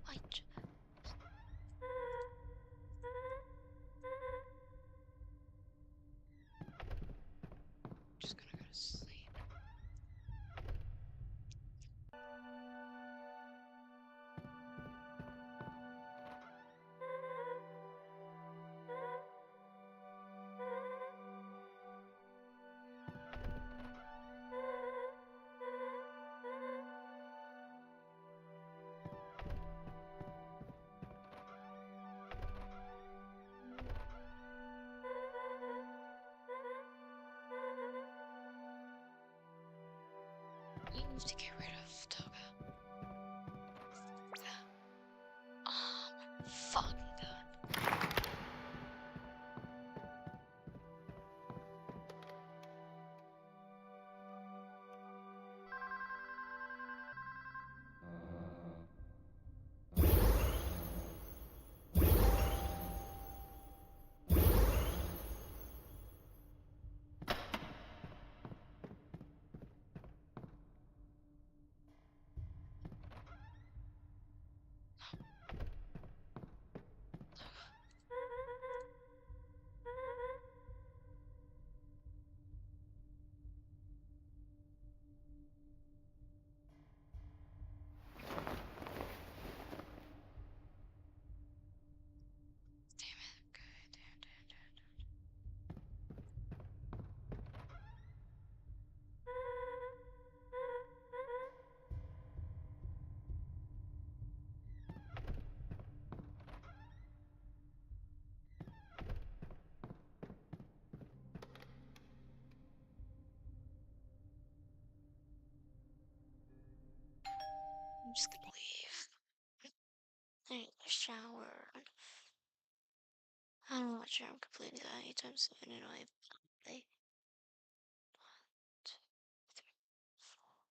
I just gonna go to sleep. You need to get rid of Toga. Oh my fucking god. Damn it. Okay, damn. I'm just gonna leave. I need a shower. I don't want to I'm completely that anytime soon, and I